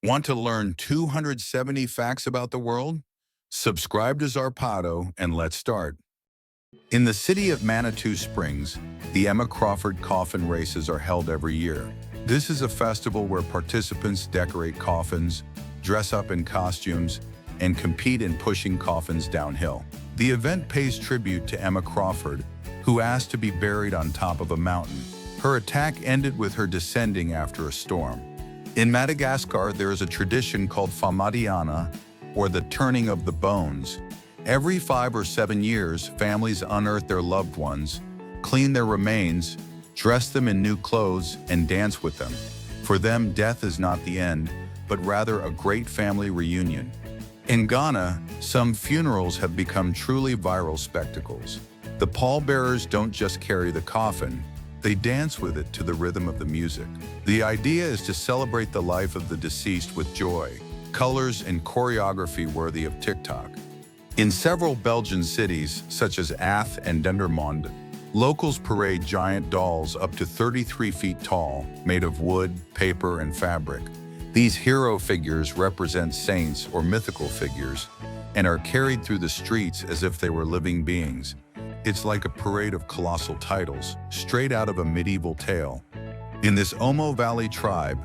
Want to learn 270 facts about the world? Subscribe to Zarpado and let's start. In the city of Manitou Springs, the Emma Crawford Coffin Races are held every year. This is a festival where participants decorate coffins, dress up in costumes, and compete in pushing coffins downhill. The event pays tribute to Emma Crawford, who asked to be buried on top of a mountain. Her attack ended with her descending after a storm. In Madagascar, there is a tradition called Famadiana, or the turning of the bones. Every 5 or 7 years, families unearth their loved ones, clean their remains, dress them in new clothes, and dance with them. For them, death is not the end, but rather a great family reunion. In Ghana, some funerals have become truly viral spectacles. The pallbearers don't just carry the coffin, they dance with it to the rhythm of the music. The idea is to celebrate the life of the deceased with joy, colors, and choreography worthy of TikTok. In several Belgian cities, such as Ath and Dendermonde, locals parade giant dolls up to 33 feet tall, made of wood, paper, and fabric. These hero figures represent saints or mythical figures and are carried through the streets as if they were living beings. It's like a parade of colossal titles, straight out of a medieval tale. In this Omo Valley tribe,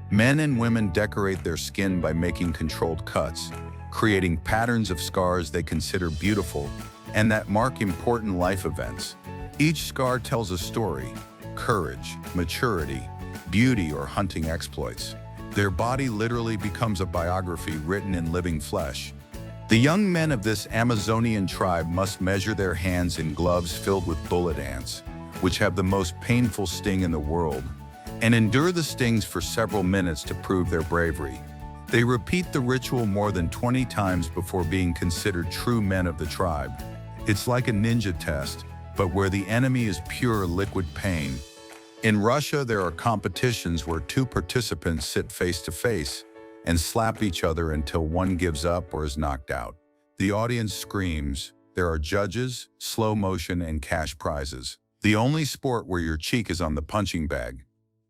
men and women decorate their skin by making controlled cuts, creating patterns of scars they consider beautiful and that mark important life events. Each scar tells a story: courage, maturity, beauty, or hunting exploits. Their body literally becomes a biography written in living flesh. The young men of this Amazonian tribe must measure their hands in gloves filled with bullet ants, which have the most painful sting in the world, and endure the stings for several minutes to prove their bravery. They repeat the ritual more than 20 times before being considered true men of the tribe. It's like a ninja test, but where the enemy is pure liquid pain. In Russia, there are competitions where 2 participants sit face to face and slap each other until one gives up or is knocked out. The audience screams. There are judges, slow motion, and cash prizes. The only sport where your cheek is on the punching bag.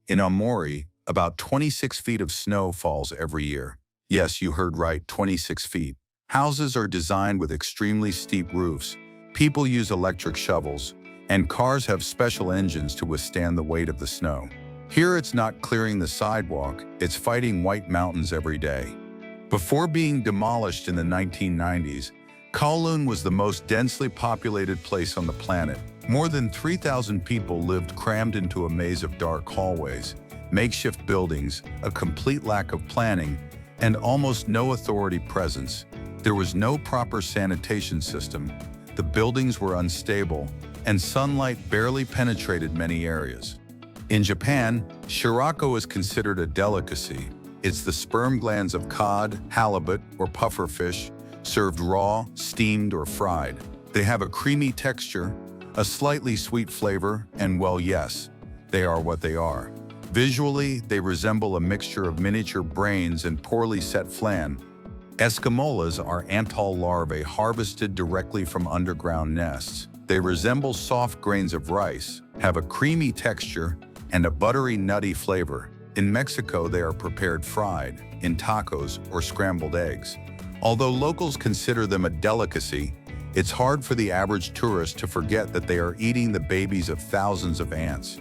In Amori, about 26 feet of snow falls every year. Yes, you heard right, 26 feet. Houses are designed with extremely steep roofs. People use electric shovels, and cars have special engines to withstand the weight of the snow. Here it's not clearing the sidewalk, it's fighting white mountains every day. Before being demolished in the 1990s, Kowloon was the most densely populated place on the planet. More than 3,000 people lived crammed into a maze of dark hallways, makeshift buildings, a complete lack of planning, and almost no authority presence. There was no proper sanitation system, the buildings were unstable, and sunlight barely penetrated many areas. In Japan, shirako is considered a delicacy. It's the sperm glands of cod, halibut, or pufferfish, served raw, steamed, or fried. They have a creamy texture, a slightly sweet flavor, and well, yes, they are what they are. Visually, they resemble a mixture of miniature brains and poorly set flan. Eskimolas are atoll larvae harvested directly from underground nests. They resemble soft grains of rice, have a creamy texture, and a buttery, nutty flavor. In Mexico, they are prepared fried, in tacos or scrambled eggs. Although locals consider them a delicacy, it's hard for the average tourist to forget that they are eating the babies of thousands of ants.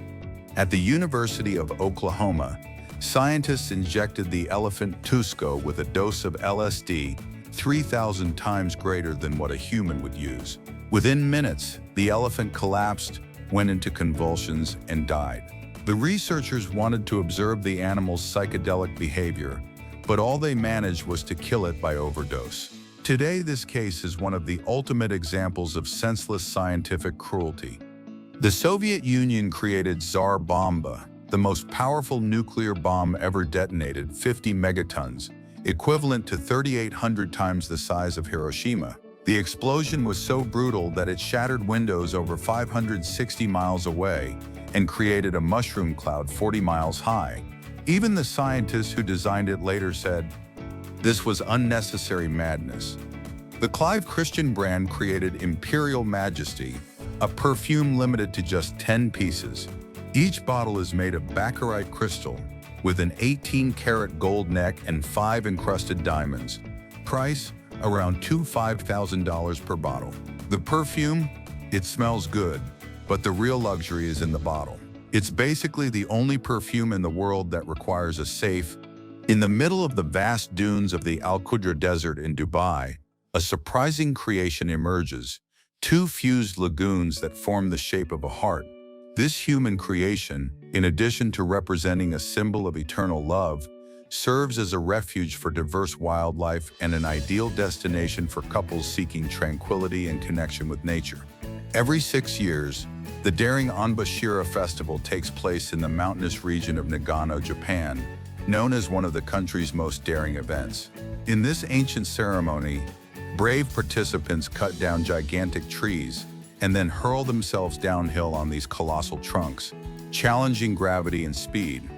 At the University of Oklahoma, scientists injected the elephant Tusco with a dose of LSD 3,000 times greater than what a human would use. Within minutes, the elephant collapsed, went into convulsions, and died. The researchers wanted to observe the animal's psychedelic behavior, but all they managed was to kill it by overdose. Today, this case is one of the ultimate examples of senseless scientific cruelty. The Soviet Union created Tsar Bomba, the most powerful nuclear bomb ever detonated, 50 megatons, equivalent to 3,800 times the size of Hiroshima. The explosion was so brutal that it shattered windows over 560 miles away and created a mushroom cloud 40 miles high. Even the scientists who designed it later said, this was unnecessary madness. The Clive Christian brand created Imperial Majesty, a perfume limited to just 10 pieces. Each bottle is made of baccarite crystal, with an 18-karat gold neck and 5 encrusted diamonds. Price, around $5,000 per bottle. The perfume, it smells good, but the real luxury is in the bottle. It's basically the only perfume in the world that requires a safe. In the middle of the vast dunes of the Al Qudra Desert in Dubai, a surprising creation emerges, 2 fused lagoons that form the shape of a heart. This human creation, in addition to representing a symbol of eternal love, serves as a refuge for diverse wildlife and an ideal destination for couples seeking tranquility and connection with nature. Every 6 years, the daring Onbashira Festival takes place in the mountainous region of Nagano, Japan, known as one of the country's most daring events. In this ancient ceremony, brave participants cut down gigantic trees and then hurl themselves downhill on these colossal trunks, challenging gravity and speed.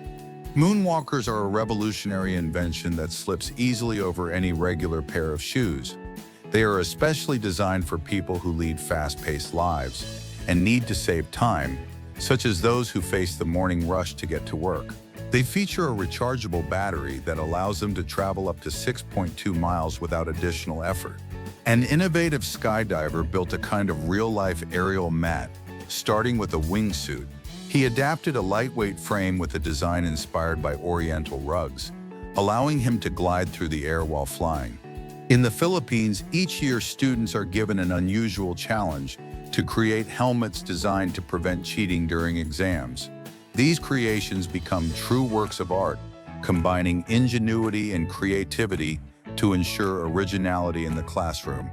Moonwalkers are a revolutionary invention that slips easily over any regular pair of shoes. They are especially designed for people who lead fast-paced lives and need to save time, such as those who face the morning rush to get to work. They feature a rechargeable battery that allows them to travel up to 6.2 miles without additional effort. An innovative skydiver built a kind of real-life aerial mat, starting with a wingsuit. He adapted a lightweight frame with a design inspired by Oriental rugs, allowing him to glide through the air while flying. In the Philippines, each year students are given an unusual challenge to create helmets designed to prevent cheating during exams. These creations become true works of art, combining ingenuity and creativity to ensure originality in the classroom.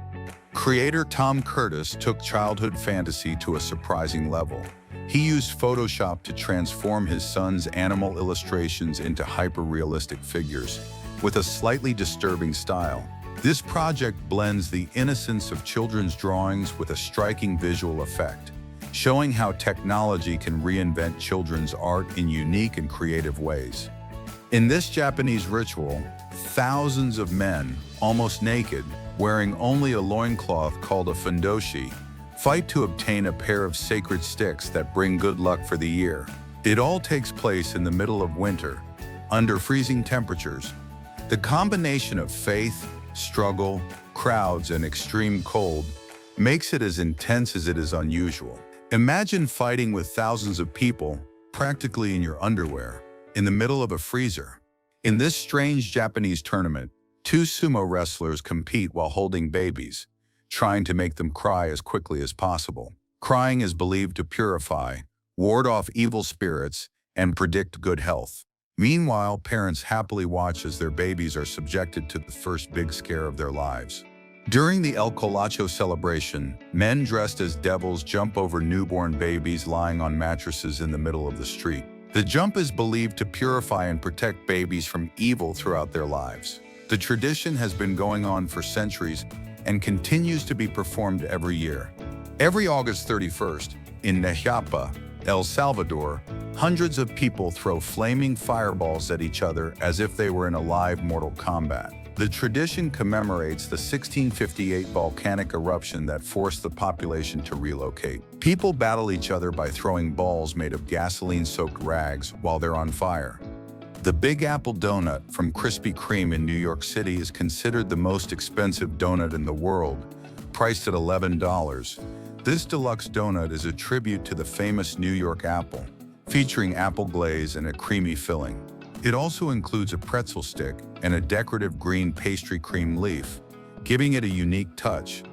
Creator Tom Curtis took childhood fantasy to a surprising level. He used Photoshop to transform his son's animal illustrations into hyper-realistic figures, with a slightly disturbing style. This project blends the innocence of children's drawings with a striking visual effect, showing how technology can reinvent children's art in unique and creative ways. In this Japanese ritual, thousands of men, almost naked, wearing only a loincloth called a fundoshi, fight to obtain a pair of sacred sticks that bring good luck for the year. It all takes place in the middle of winter, under freezing temperatures. The combination of faith, struggle, crowds, and extreme cold makes it as intense as it is unusual. Imagine fighting with thousands of people, practically in your underwear, in the middle of a freezer. In this strange Japanese tournament, 2 sumo wrestlers compete while holding babies, trying to make them cry as quickly as possible. Crying is believed to purify, ward off evil spirits, and predict good health. Meanwhile, parents happily watch as their babies are subjected to the first big scare of their lives. During the El Colacho celebration, men dressed as devils jump over newborn babies lying on mattresses in the middle of the street. The jump is believed to purify and protect babies from evil throughout their lives. The tradition has been going on for centuries and continues to be performed every year. Every August 31st, in Nejapa, El Salvador, hundreds of people throw flaming fireballs at each other as if they were in a live Mortal Kombat. The tradition commemorates the 1658 volcanic eruption that forced the population to relocate. People battle each other by throwing balls made of gasoline-soaked rags while they're on fire. The Big Apple donut from Krispy Kreme in New York City is considered the most expensive donut in the world, priced at $11. This deluxe donut is a tribute to the famous New York apple, featuring apple glaze and a creamy filling. It also includes a pretzel stick and a decorative green pastry cream leaf, giving it a unique touch.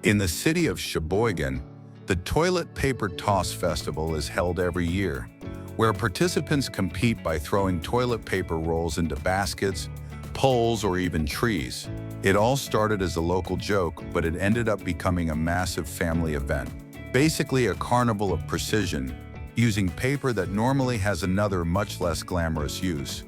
In the city of Sheboygan, the Toilet Paper Toss Festival is held every year, where participants compete by throwing toilet paper rolls into baskets, poles, or even trees. It all started as a local joke, but it ended up becoming a massive family event. Basically a carnival of precision, using paper that normally has another much less glamorous use.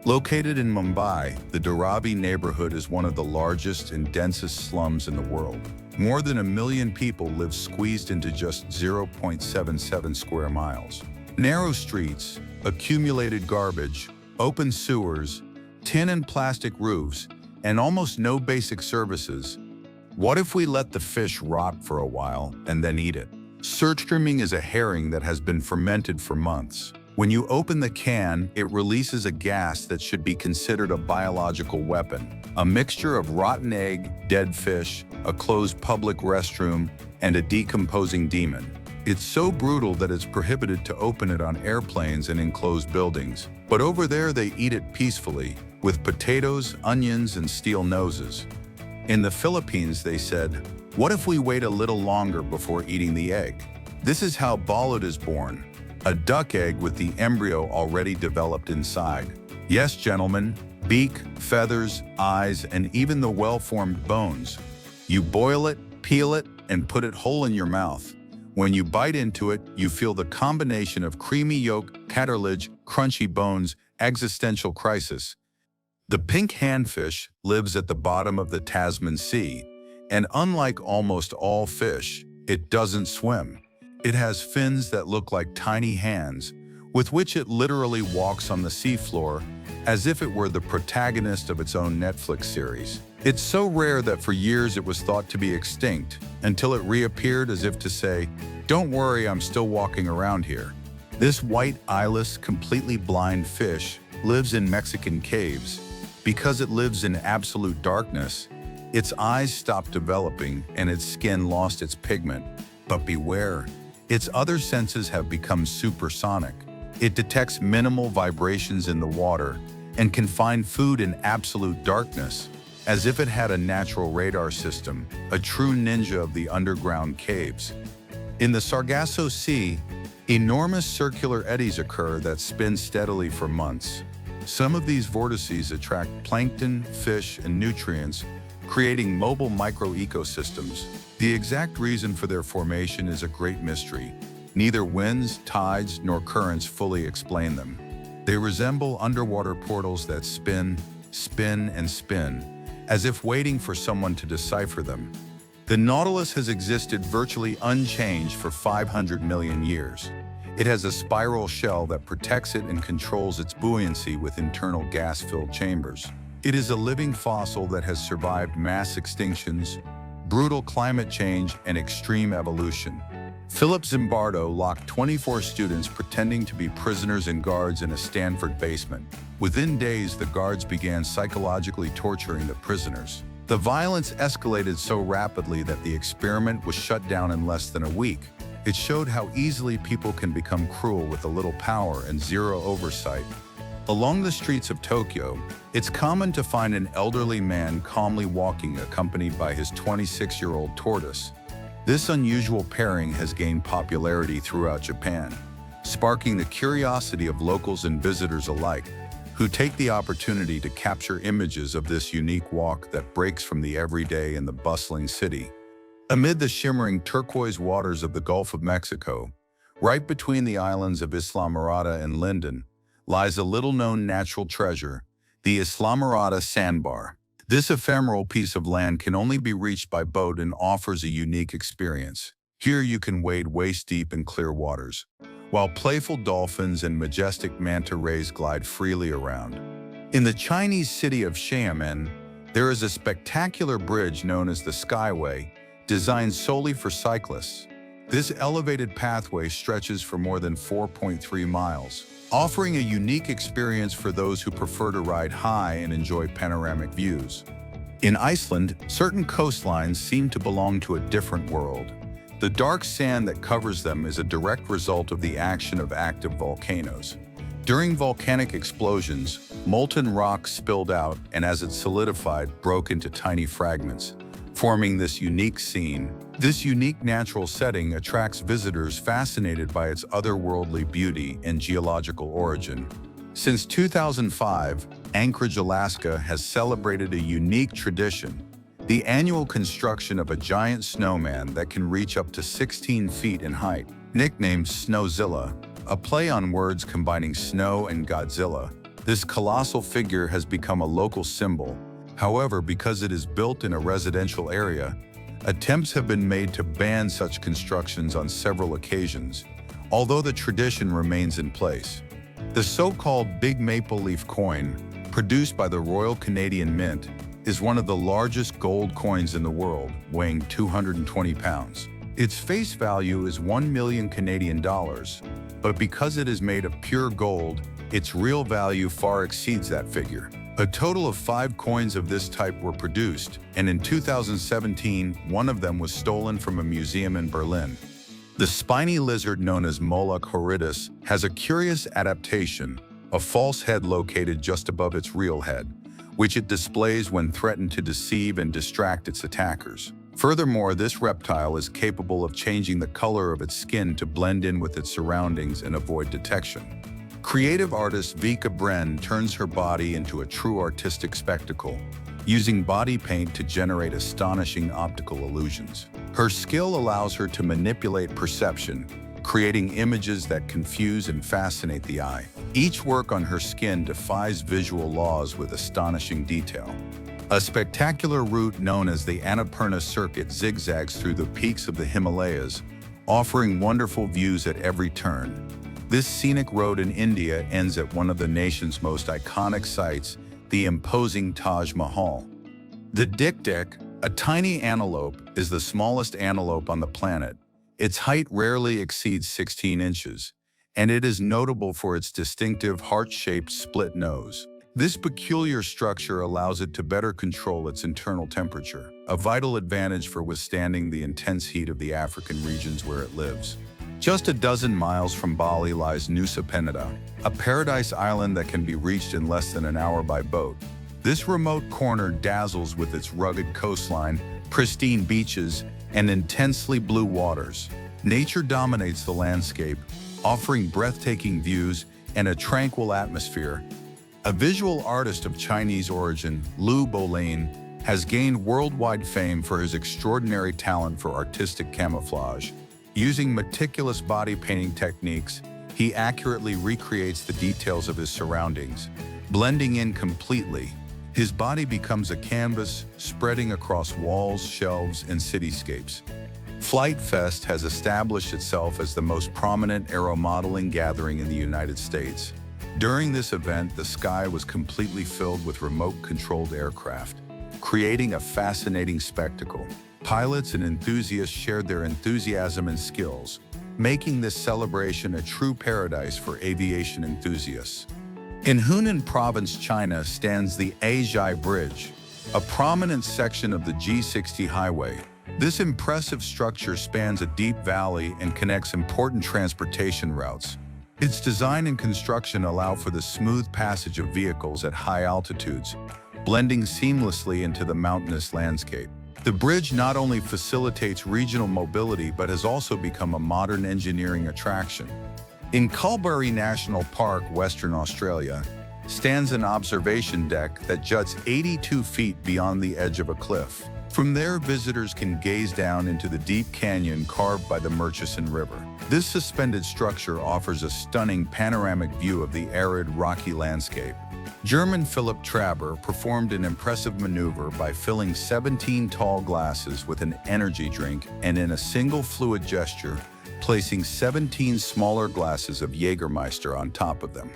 Located in Mumbai, the Dharavi neighborhood is one of the largest and densest slums in the world. More than 1 million people live squeezed into just 0.77 square miles. Narrow streets, accumulated garbage, open sewers, tin and plastic roofs, and almost no basic services. What if we let the fish rot for a while and then eat it? Surströmming is a herring that has been fermented for months. When you open the can, it releases a gas that should be considered a biological weapon, a mixture of rotten egg, dead fish, a closed public restroom, and a decomposing demon. It's so brutal that it's prohibited to open it on airplanes and enclosed buildings. But over there they eat it peacefully, with potatoes, onions, and steel noses. In the Philippines, they said, "What if we wait a little longer before eating the egg?" This is how balut is born, a duck egg with the embryo already developed inside. Yes, gentlemen, beak, feathers, eyes, and even the well-formed bones. You boil it, peel it, and put it whole in your mouth. When you bite into it, you feel the combination of creamy yolk, cartilage, crunchy bones, existential crisis. The pink handfish lives at the bottom of the Tasman Sea, and unlike almost all fish, it doesn't swim. It has fins that look like tiny hands, with which it literally walks on the seafloor as if it were the protagonist of its own Netflix series. It's so rare that for years it was thought to be extinct, until it reappeared as if to say, "Don't worry, I'm still walking around here." This white, eyeless, completely blind fish lives in Mexican caves. Because it lives in absolute darkness, its eyes stopped developing and its skin lost its pigment. But beware, its other senses have become supersonic. It detects minimal vibrations in the water and can find food in absolute darkness, as if it had a natural radar system, a true ninja of the underground caves. In the Sargasso Sea, enormous circular eddies occur that spin steadily for months. Some of these vortices attract plankton, fish, and nutrients, creating mobile micro-ecosystems. The exact reason for their formation is a great mystery. Neither winds, tides, nor currents fully explain them. They resemble underwater portals that spin, spin, and spin, as if waiting for someone to decipher them. The Nautilus has existed virtually unchanged for 500 million years. It has a spiral shell that protects it and controls its buoyancy with internal gas-filled chambers. It is a living fossil that has survived mass extinctions, brutal climate change, and extreme evolution. Philip Zimbardo locked 24 students pretending to be prisoners and guards in a Stanford basement. Within days, the guards began psychologically torturing the prisoners. The violence escalated so rapidly that the experiment was shut down in less than a week. It showed how easily people can become cruel with a little power and zero oversight. Along the streets of Tokyo, it's common to find an elderly man calmly walking accompanied by his 26-year-old tortoise. This unusual pairing has gained popularity throughout Japan, sparking the curiosity of locals and visitors alike, who take the opportunity to capture images of this unique walk that breaks from the everyday in the bustling city. Amid the shimmering turquoise waters of the Gulf of Mexico, right between the islands of Islamorada and Linden, lies a little-known natural treasure, the Islamorada Sandbar. This ephemeral piece of land can only be reached by boat and offers a unique experience. Here you can wade waist-deep in clear waters, while playful dolphins and majestic manta rays glide freely around. In the Chinese city of Xiamen, there is a spectacular bridge known as the Skyway, designed solely for cyclists. This elevated pathway stretches for more than 4.3 miles, offering a unique experience for those who prefer to ride high and enjoy panoramic views. In Iceland, certain coastlines seem to belong to a different world. The dark sand that covers them is a direct result of the action of active volcanoes. During volcanic explosions, molten rock spilled out and as it solidified, broke into tiny fragments, forming this unique scene. This unique natural setting attracts visitors fascinated by its otherworldly beauty and geological origin. Since 2005, Anchorage, Alaska has celebrated a unique tradition, the annual construction of a giant snowman that can reach up to 16 feet in height. Nicknamed Snowzilla, a play on words combining snow and Godzilla, this colossal figure has become a local symbol. However, because it is built in a residential area, attempts have been made to ban such constructions on several occasions, although the tradition remains in place. The so-called Big Maple Leaf coin, produced by the Royal Canadian Mint, is one of the largest gold coins in the world, weighing 220 pounds. Its face value is 1 million Canadian dollars, but because it is made of pure gold, its real value far exceeds that figure. A total of 5 coins of this type were produced, and in 2017, one of them was stolen from a museum in Berlin. The spiny lizard known as Moloch horridus has a curious adaptation, a false head located just above its real head, which it displays when threatened to deceive and distract its attackers. Furthermore, this reptile is capable of changing the color of its skin to blend in with its surroundings and avoid detection. Creative artist Vika Bren turns her body into a true artistic spectacle, using body paint to generate astonishing optical illusions. Her skill allows her to manipulate perception, creating images that confuse and fascinate the eye. Each work on her skin defies visual laws with astonishing detail. A spectacular route known as the Annapurna Circuit zigzags through the peaks of the Himalayas, offering wonderful views at every turn. This scenic road in India ends at one of the nation's most iconic sites, the imposing Taj Mahal. The dik-dik, a tiny antelope, is the smallest antelope on the planet. Its height rarely exceeds 16 inches, and it is notable for its distinctive heart-shaped split nose. This peculiar structure allows it to better control its internal temperature, a vital advantage for withstanding the intense heat of the African regions where it lives. Just a dozen miles from Bali lies Nusa Penida, a paradise island that can be reached in less than an hour by boat. This remote corner dazzles with its rugged coastline, pristine beaches, and intensely blue waters. Nature dominates the landscape, offering breathtaking views and a tranquil atmosphere. A visual artist of Chinese origin, Liu Bolin, has gained worldwide fame for his extraordinary talent for artistic camouflage. Using meticulous body painting techniques, he accurately recreates the details of his surroundings. Blending in completely, his body becomes a canvas spreading across walls, shelves, and cityscapes. Flight Fest has established itself as the most prominent aeromodeling gathering in the United States. During this event, the sky was completely filled with remote-controlled aircraft, creating a fascinating spectacle. Pilots and enthusiasts shared their enthusiasm and skills, making this celebration a true paradise for aviation enthusiasts. In Hunan Province, China, stands the Azhai Bridge, a prominent section of the G60 highway. This impressive structure spans a deep valley and connects important transportation routes. Its design and construction allow for the smooth passage of vehicles at high altitudes, blending seamlessly into the mountainous landscape. The bridge not only facilitates regional mobility but has also become a modern engineering attraction. In Culburry National Park, Western Australia, stands an observation deck that juts 82 feet beyond the edge of a cliff. From there, visitors can gaze down into the deep canyon carved by the Murchison River. This suspended structure offers a stunning panoramic view of the arid, rocky landscape. German Philipp Traber performed an impressive maneuver by filling 17 tall glasses with an energy drink and in a single fluid gesture, placing 17 smaller glasses of Jägermeister on top of them.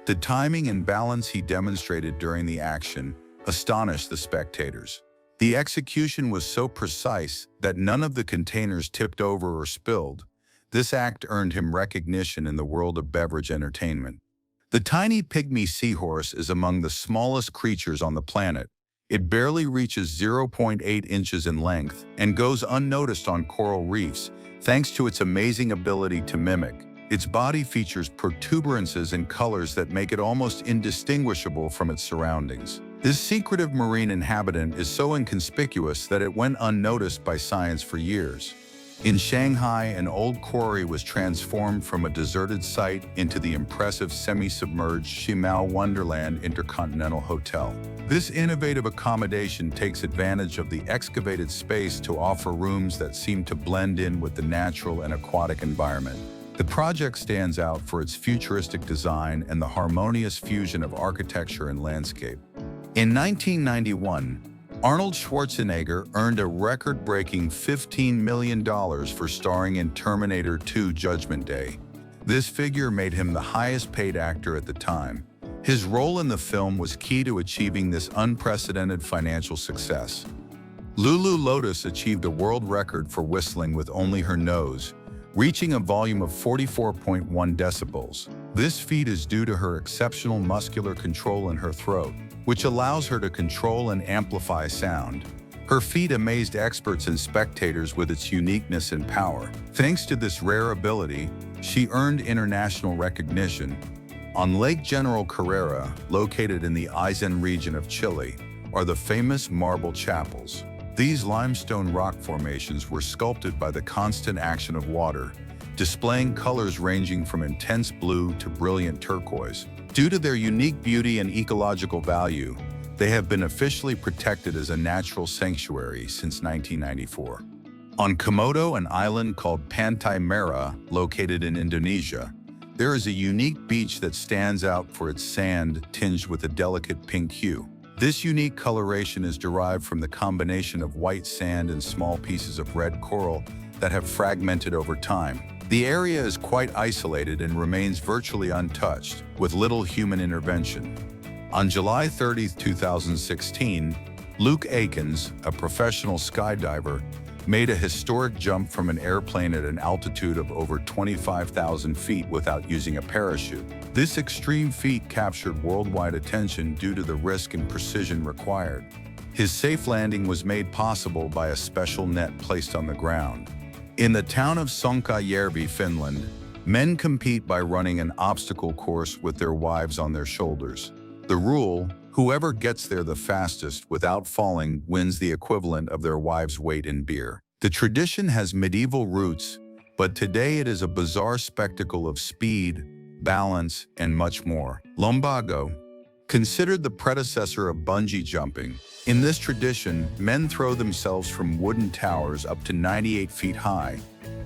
The timing and balance he demonstrated during the action astonished the spectators. The execution was so precise that none of the containers tipped over or spilled. This act earned him recognition in the world of beverage entertainment. The tiny pygmy seahorse is among the smallest creatures on the planet. It barely reaches 0.8 inches in length and goes unnoticed on coral reefs, thanks to its amazing ability to mimic. Its body features protuberances and colors that make it almost indistinguishable from its surroundings. This secretive marine inhabitant is so inconspicuous that it went unnoticed by science for years. In Shanghai, an old quarry was transformed from a deserted site into the impressive semi-submerged Shimao Wonderland Intercontinental Hotel. This innovative accommodation takes advantage of the excavated space to offer rooms that seem to blend in with the natural and aquatic environment. The project stands out for its futuristic design and the harmonious fusion of architecture and landscape. In 1991, Arnold Schwarzenegger earned a record-breaking $15 million for starring in Terminator 2: Judgment Day. This figure made him the highest-paid actor at the time. His role in the film was key to achieving this unprecedented financial success. Lulu Lotus achieved a world record for whistling with only her nose, reaching a volume of 44.1 decibels. This feat is due to her exceptional muscular control in her throat, which allows her to control and amplify sound. Her feat amazed experts and spectators with its uniqueness and power. Thanks to this rare ability, she earned international recognition. On Lake General Carrera, located in the Aysén region of Chile, are the famous marble chapels. These limestone rock formations were sculpted by the constant action of water, displaying colors ranging from intense blue to brilliant turquoise. Due to their unique beauty and ecological value, they have been officially protected as a natural sanctuary since 1994. On Komodo, an island called Pantai Merah, located in Indonesia, there is a unique beach that stands out for its sand tinged with a delicate pink hue. This unique coloration is derived from the combination of white sand and small pieces of red coral that have fragmented over time. The area is quite isolated and remains virtually untouched, with little human intervention. On July 30, 2016, Luke Akins, a professional skydiver, made a historic jump from an airplane at an altitude of over 25,000 feet without using a parachute. This extreme feat captured worldwide attention due to the risk and precision required. His safe landing was made possible by a special net placed on the ground. In the town of Sonkajärvi, Finland, men compete by running an obstacle course with their wives on their shoulders. The rule: whoever gets there the fastest without falling wins the equivalent of their wife's weight in beer. The tradition has medieval roots, but today it is a bizarre spectacle of speed, balance, and much more. Lumbago, considered the predecessor of bungee jumping. In this tradition, men throw themselves from wooden towers up to 98 feet high,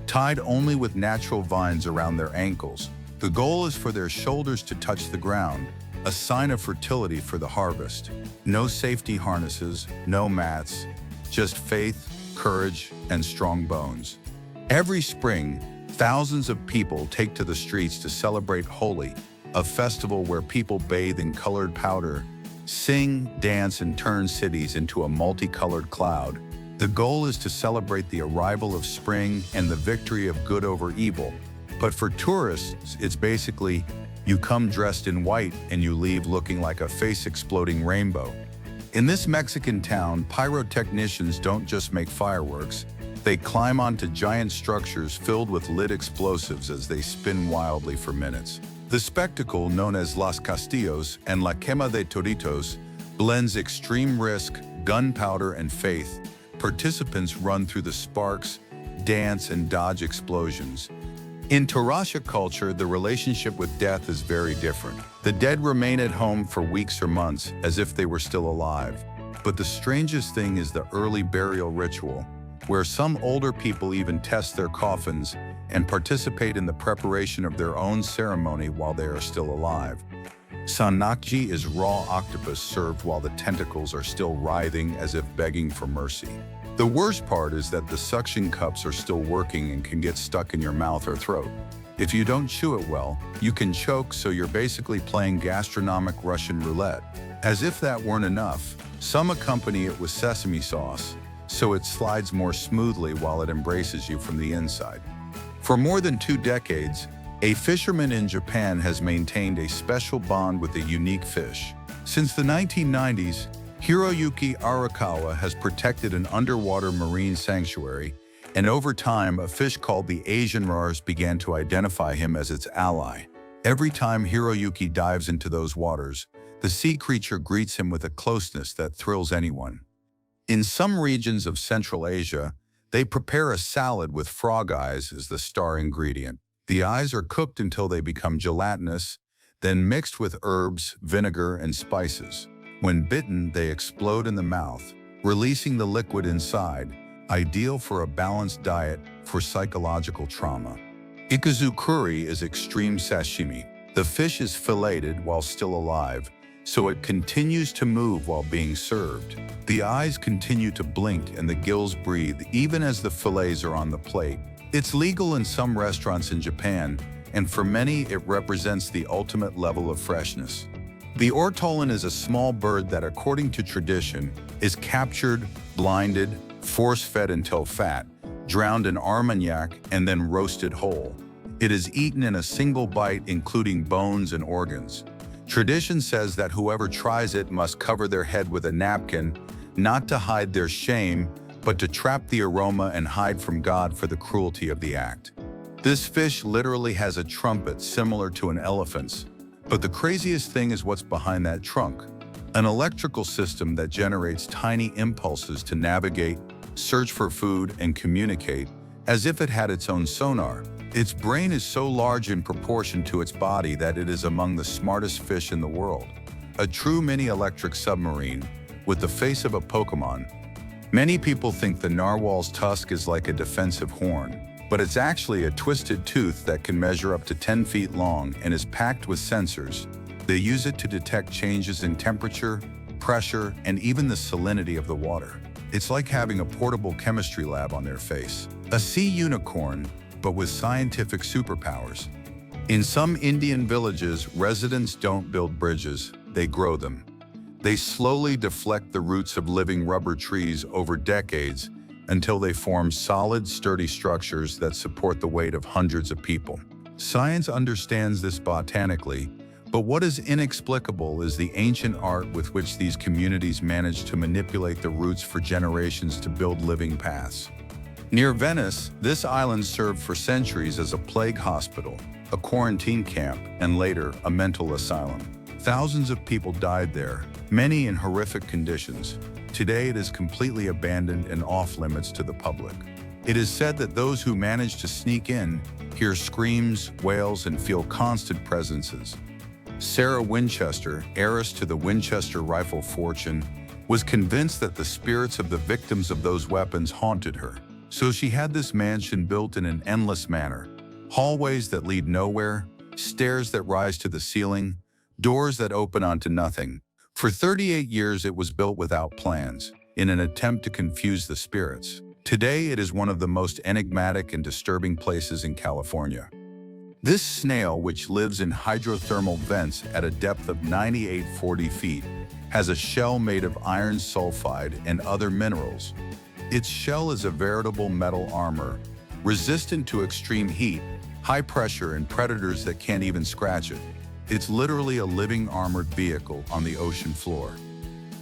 tied only with natural vines around their ankles. The goal is for their shoulders to touch the ground, a sign of fertility for the harvest. No safety harnesses, no mats, just faith, courage, and strong bones. Every spring, thousands of people take to the streets to celebrate Holi, a festival where people bathe in colored powder, sing, dance, and turn cities into a multicolored cloud. The goal is to celebrate the arrival of spring and the victory of good over evil. But for tourists, it's basically, you come dressed in white and you leave looking like a face-exploding rainbow. In this Mexican town, pyrotechnicians don't just make fireworks. They climb onto giant structures filled with lit explosives as they spin wildly for minutes. The spectacle, known as Los Castillos and La Quema de Toritos, blends extreme risk, gunpowder, and faith. Participants run through the sparks, dance, and dodge explosions. In Tarasha culture, the relationship with death is very different. The dead remain at home for weeks or months, as if they were still alive. But the strangest thing is the early burial ritual, where some older people even test their coffins and participate in the preparation of their own ceremony while they are still alive. Sanakji is raw octopus served while the tentacles are still writhing as if begging for mercy. The worst part is that the suction cups are still working and can get stuck in your mouth or throat. If you don't chew it well, you can choke, so you're basically playing gastronomic Russian roulette. As if that weren't enough, some accompany it with sesame sauce, so it slides more smoothly while it embraces you from the inside. For more than 2 decades, a fisherman in Japan has maintained a special bond with a unique fish. Since the 1990s, Hiroyuki Arakawa has protected an underwater marine sanctuary, and over time, a fish called the Asian Rars began to identify him as its ally. Every time Hiroyuki dives into those waters, the sea creature greets him with a closeness that thrills anyone. In some regions of Central Asia, they prepare a salad with frog eyes as the star ingredient. The eyes are cooked until they become gelatinous, then mixed with herbs, vinegar, and spices. When bitten, they explode in the mouth, releasing the liquid inside, ideal for a balanced diet for psychological trauma. Ikizukuri is extreme sashimi. The fish is filleted while still alive, so it continues to move while being served. The eyes continue to blink and the gills breathe even as the fillets are on the plate. It's legal in some restaurants in Japan, and for many it represents the ultimate level of freshness. The ortolan is a small bird that, according to tradition, is captured, blinded, force-fed until fat, drowned in armagnac, and then roasted whole. It is eaten in a single bite, including bones and organs. Tradition says that whoever tries it must cover their head with a napkin, not to hide their shame, but to trap the aroma and hide from God for the cruelty of the act. This fish literally has a trumpet similar to an elephant's, but the craziest thing is what's behind that trunk. An electrical system that generates tiny impulses to navigate, search for food, and communicate, as if it had its own sonar. Its brain is so large in proportion to its body that it is among the smartest fish in the world. A true mini-electric submarine, with the face of a Pokemon. Many people think the narwhal's tusk is like a defensive horn, but it's actually a twisted tooth that can measure up to 10 feet long and is packed with sensors. They use it to detect changes in temperature, pressure, and even the salinity of the water. It's like having a portable chemistry lab on their face. A sea unicorn, but with scientific superpowers. In some Indian villages, residents don't build bridges, they grow them. They slowly deflect the roots of living rubber trees over decades until they form solid, sturdy structures that support the weight of hundreds of people. Science understands this botanically, but what is inexplicable is the ancient art with which these communities managed to manipulate the roots for generations to build living paths. Near Venice, this island served for centuries as a plague hospital, a quarantine camp, and later a mental asylum. Thousands of people died there, many in horrific conditions. Today it is completely abandoned and off-limits to the public. It is said that those who manage to sneak in hear screams, wails, and feel constant presences. Sarah Winchester, heiress to the Winchester rifle fortune, was convinced that the spirits of the victims of those weapons haunted her. So she had this mansion built in an endless manner. Hallways that lead nowhere, stairs that rise to the ceiling, doors that open onto nothing. For 38 years it was built without plans, in an attempt to confuse the spirits. Today it is one of the most enigmatic and disturbing places in California. This snail, which lives in hydrothermal vents at a depth of 98-40 feet, has a shell made of iron sulfide and other minerals. Its shell is a veritable metal armor, resistant to extreme heat, high pressure, and predators that can't even scratch it. It's literally a living armored vehicle on the ocean floor.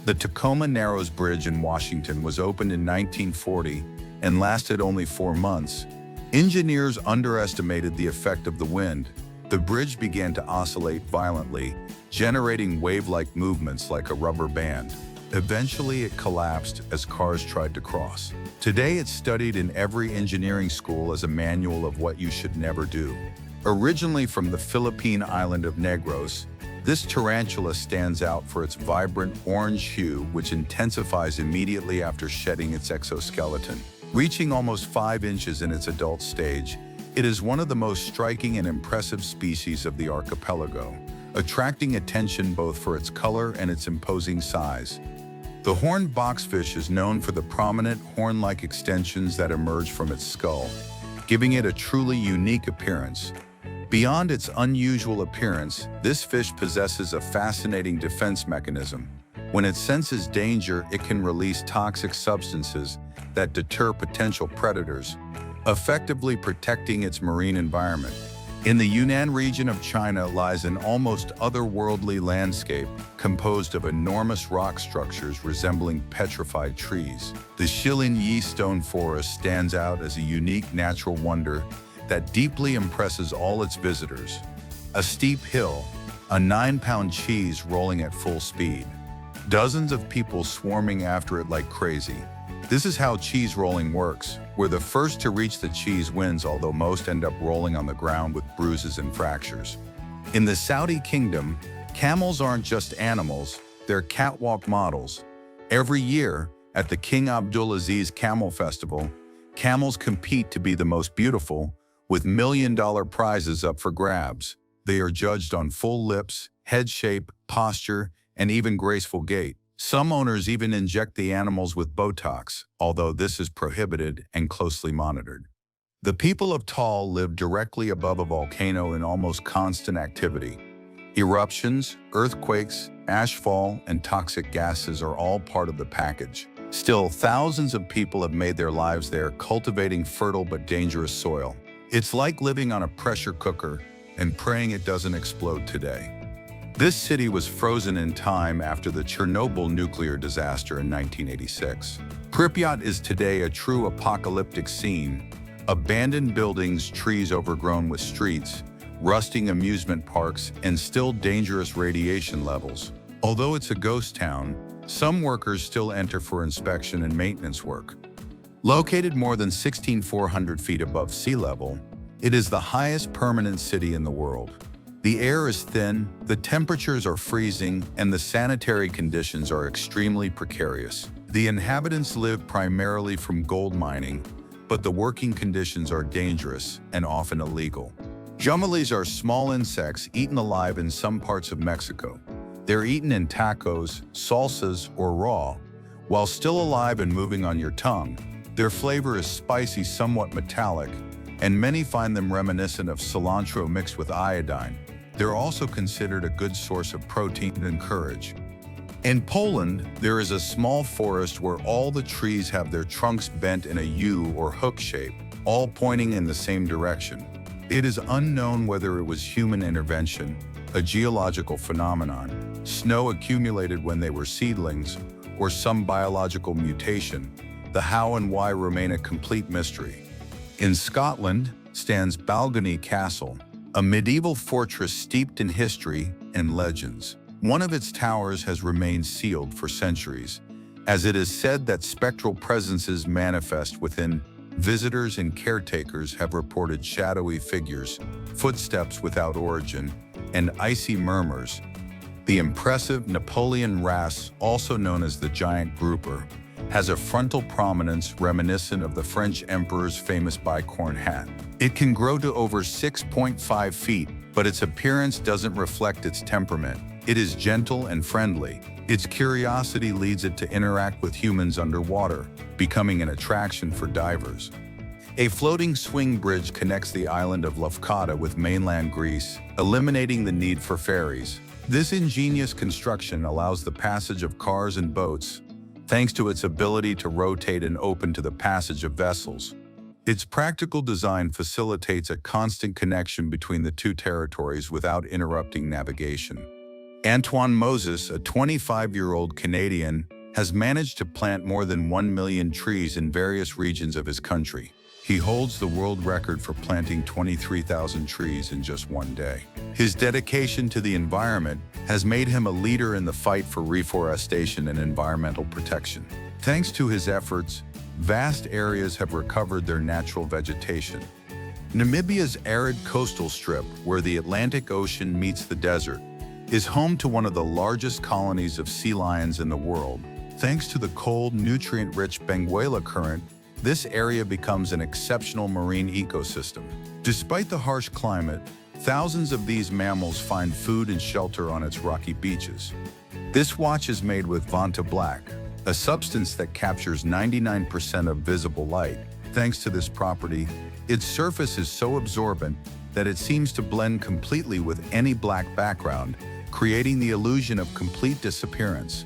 The Tacoma Narrows Bridge in Washington was opened in 1940 and lasted only 4 months. Engineers underestimated the effect of the wind. The bridge began to oscillate violently, generating wave-like movements like a rubber band. Eventually, it collapsed as cars tried to cross. Today, it's studied in every engineering school as a manual of what you should never do. Originally from the Philippine island of Negros, this tarantula stands out for its vibrant orange hue, which intensifies immediately after shedding its exoskeleton. Reaching almost 5 inches in its adult stage, it is one of the most striking and impressive species of the archipelago, attracting attention both for its color and its imposing size. The horned boxfish is known for the prominent horn-like extensions that emerge from its skull, giving it a truly unique appearance. Beyond its unusual appearance, this fish possesses a fascinating defense mechanism. When it senses danger, it can release toxic substances that deter potential predators, effectively protecting its marine environment. In the Yunnan region of China lies an almost otherworldly landscape composed of enormous rock structures resembling petrified trees. The Shilin Yi stone forest stands out as a unique natural wonder that deeply impresses all its visitors. A steep hill, a 9-pound cheese rolling at full speed. Dozens of people swarming after it like crazy. This is how cheese rolling works, where the first to reach the cheese wins, although most end up rolling on the ground with bruises and fractures. In the Saudi kingdom, camels aren't just animals, they're catwalk models. Every year, at the King Abdulaziz Camel Festival, camels compete to be the most beautiful, with million-dollar prizes up for grabs. They are judged on full lips, head shape, posture, and even graceful gait. Some owners even inject the animals with Botox, although this is prohibited and closely monitored. The people of Tal live directly above a volcano in almost constant activity. Eruptions, earthquakes, ashfall, and toxic gases are all part of the package. Still, thousands of people have made their lives there cultivating fertile but dangerous soil. It's like living on a pressure cooker and praying it doesn't explode today. This city was frozen in time after the Chernobyl nuclear disaster in 1986. Pripyat is today a true apocalyptic scene. Abandoned buildings, trees overgrown with streets, rusting amusement parks, and still dangerous radiation levels. Although it's a ghost town, some workers still enter for inspection and maintenance work. Located more than 16,400 feet above sea level, it is the highest permanent city in the world. The air is thin, the temperatures are freezing, and the sanitary conditions are extremely precarious. The inhabitants live primarily from gold mining, but the working conditions are dangerous and often illegal. Jumelies are small insects eaten alive in some parts of Mexico. They're eaten in tacos, salsas, or raw. While still alive and moving on your tongue, their flavor is spicy, somewhat metallic, and many find them reminiscent of cilantro mixed with iodine. They're also considered a good source of protein and courage. In Poland, there is a small forest where all the trees have their trunks bent in a U or hook shape, all pointing in the same direction. It is unknown whether it was human intervention, a geological phenomenon, snow accumulated when they were seedlings, or some biological mutation. The how and why remain a complete mystery. In Scotland stands Balgony Castle, a medieval fortress steeped in history and legends. One of its towers has remained sealed for centuries, as it is said that spectral presences manifest within. Visitors and caretakers have reported shadowy figures, footsteps without origin, and icy murmurs. The impressive Napoleon wrasse, also known as the giant grouper, has a frontal prominence reminiscent of the French emperor's famous bicorn hat. It can grow to over 6.5 feet, but its appearance doesn't reflect its temperament. It is gentle and friendly. Its curiosity leads it to interact with humans underwater, becoming an attraction for divers. A floating swing bridge connects the island of Lefkada with mainland Greece, eliminating the need for ferries. This ingenious construction allows the passage of cars and boats, thanks to its ability to rotate and open to the passage of vessels. Its practical design facilitates a constant connection between the two territories without interrupting navigation. Antoine Moses, a 25-year-old Canadian, has managed to plant more than 1 million trees in various regions of his country. He holds the world record for planting 23,000 trees in just one day. His dedication to the environment has made him a leader in the fight for reforestation and environmental protection. Thanks to his efforts, vast areas have recovered their natural vegetation. Namibia's arid coastal strip, where the Atlantic Ocean meets the desert, is home to one of the largest colonies of sea lions in the world. Thanks to the cold, nutrient-rich Benguela Current, this area becomes an exceptional marine ecosystem. Despite the harsh climate, thousands of these mammals find food and shelter on its rocky beaches. This watch is made with Vanta Black, a substance that captures 99% of visible light. Thanks to this property, its surface is so absorbent that it seems to blend completely with any black background, creating the illusion of complete disappearance.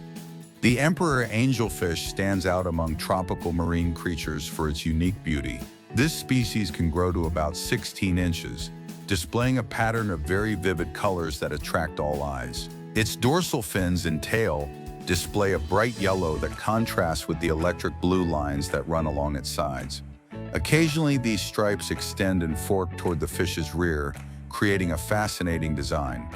The emperor angelfish stands out among tropical marine creatures for its unique beauty. This species can grow to about 16 inches, displaying a pattern of very vivid colors that attract all eyes. Its dorsal fins and tail display a bright yellow that contrasts with the electric blue lines that run along its sides. Occasionally, these stripes extend and fork toward the fish's rear, creating a fascinating design.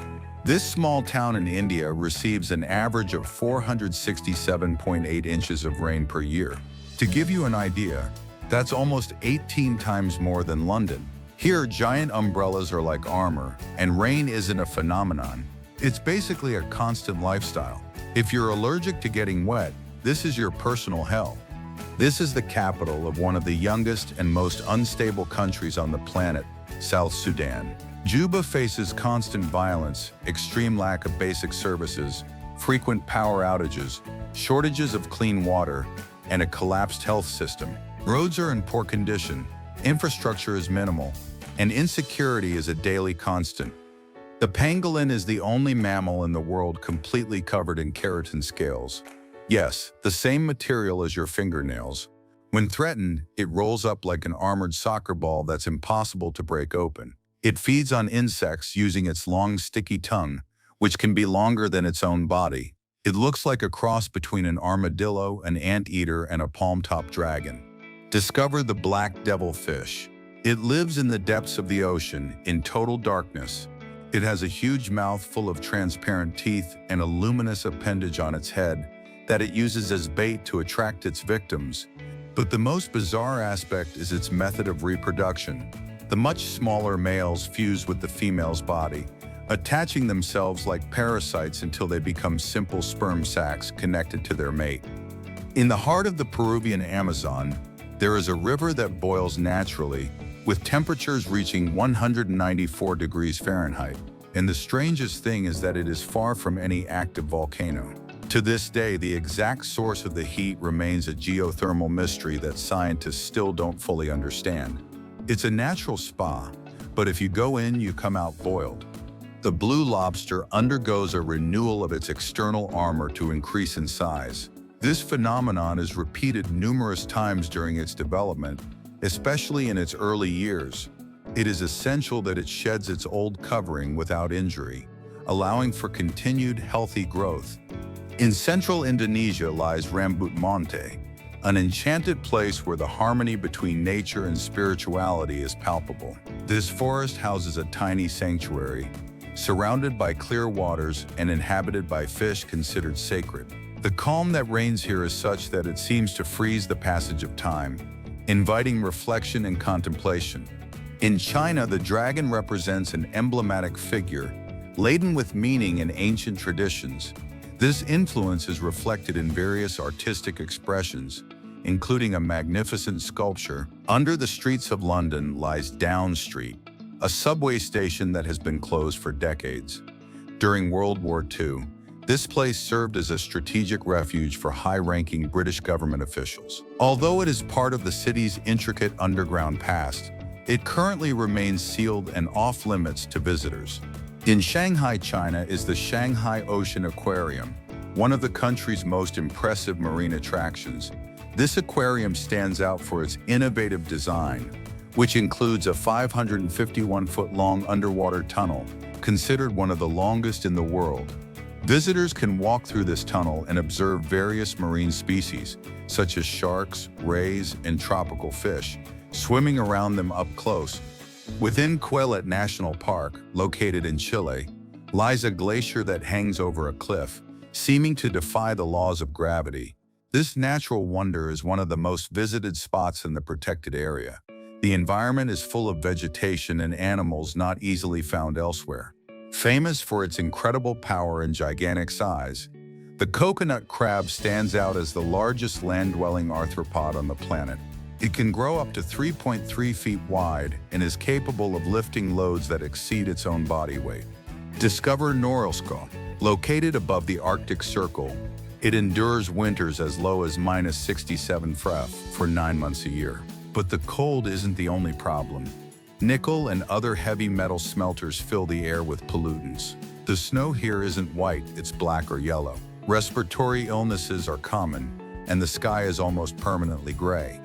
This small town in India receives an average of 467.8 inches of rain per year. To give you an idea, that's almost 18 times more than London. Here, giant umbrellas are like armor, and rain isn't a phenomenon. It's basically a constant lifestyle. If you're allergic to getting wet, this is your personal hell. This is the capital of one of the youngest and most unstable countries on the planet, South Sudan. Juba faces constant violence, extreme lack of basic services, frequent power outages, shortages of clean water, and a collapsed health system. Roads are in poor condition, infrastructure is minimal, and insecurity is a daily constant. The pangolin is the only mammal in the world completely covered in keratin scales. Yes, the same material as your fingernails. When threatened, it rolls up like an armored soccer ball that's impossible to break open. It feeds on insects using its long, sticky tongue, which can be longer than its own body. It looks like a cross between an armadillo, an anteater, and a palm-top dragon. Discover the black devilfish. It lives in the depths of the ocean, in total darkness. It has a huge mouth full of transparent teeth and a luminous appendage on its head that it uses as bait to attract its victims. But the most bizarre aspect is its method of reproduction. The much smaller males fuse with the female's body, attaching themselves like parasites until they become simple sperm sacs connected to their mate. In the heart of the Peruvian Amazon, there is a river that boils naturally, with temperatures reaching 194 degrees Fahrenheit. And the strangest thing is that it is far from any active volcano. To this day, the exact source of the heat remains a geothermal mystery that scientists still don't fully understand. It's a natural spa, but if you go in, you come out boiled. The blue lobster undergoes a renewal of its external armor to increase in size. This phenomenon is repeated numerous times during its development, especially in its early years. It is essential that it sheds its old covering without injury, allowing for continued healthy growth. In central Indonesia lies Rambut Monte, an enchanted place where the harmony between nature and spirituality is palpable. This forest houses a tiny sanctuary, surrounded by clear waters and inhabited by fish considered sacred. The calm that reigns here is such that it seems to freeze the passage of time, inviting reflection and contemplation. In China, the dragon represents an emblematic figure, laden with meaning and ancient traditions. This influence is reflected in various artistic expressions, including a magnificent sculpture. Under the streets of London lies Down Street, a subway station that has been closed for decades. During World War II, this place served as a strategic refuge for high-ranking British government officials. Although it is part of the city's intricate underground past, it currently remains sealed and off-limits to visitors. In Shanghai, China is the Shanghai Ocean Aquarium, one of the country's most impressive marine attractions. This aquarium stands out for its innovative design, which includes a 551-foot-long underwater tunnel, considered one of the longest in the world. Visitors can walk through this tunnel and observe various marine species, such as sharks, rays, and tropical fish, swimming around them up close. Within Quelet National Park, located in Chile, lies a glacier that hangs over a cliff, seeming to defy the laws of gravity. This natural wonder is one of the most visited spots in the protected area. The environment is full of vegetation and animals not easily found elsewhere. Famous for its incredible power and gigantic size, the coconut crab stands out as the largest land-dwelling arthropod on the planet. It can grow up to 3.3 feet wide and is capable of lifting loads that exceed its own body weight. Discover Norilsko. Located above the Arctic Circle, it endures winters as low as -67 F for 9 months a year. But the cold isn't the only problem. Nickel and other heavy metal smelters fill the air with pollutants. The snow here isn't white, it's black or yellow. Respiratory illnesses are common, and the sky is almost permanently gray.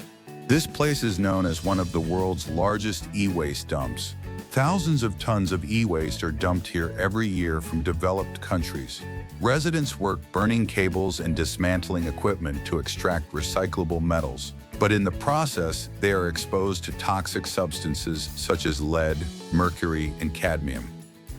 This place is known as one of the world's largest e-waste dumps. Thousands of tons of e-waste are dumped here every year from developed countries. Residents work burning cables and dismantling equipment to extract recyclable metals. But in the process, they are exposed to toxic substances such as lead, mercury, and cadmium.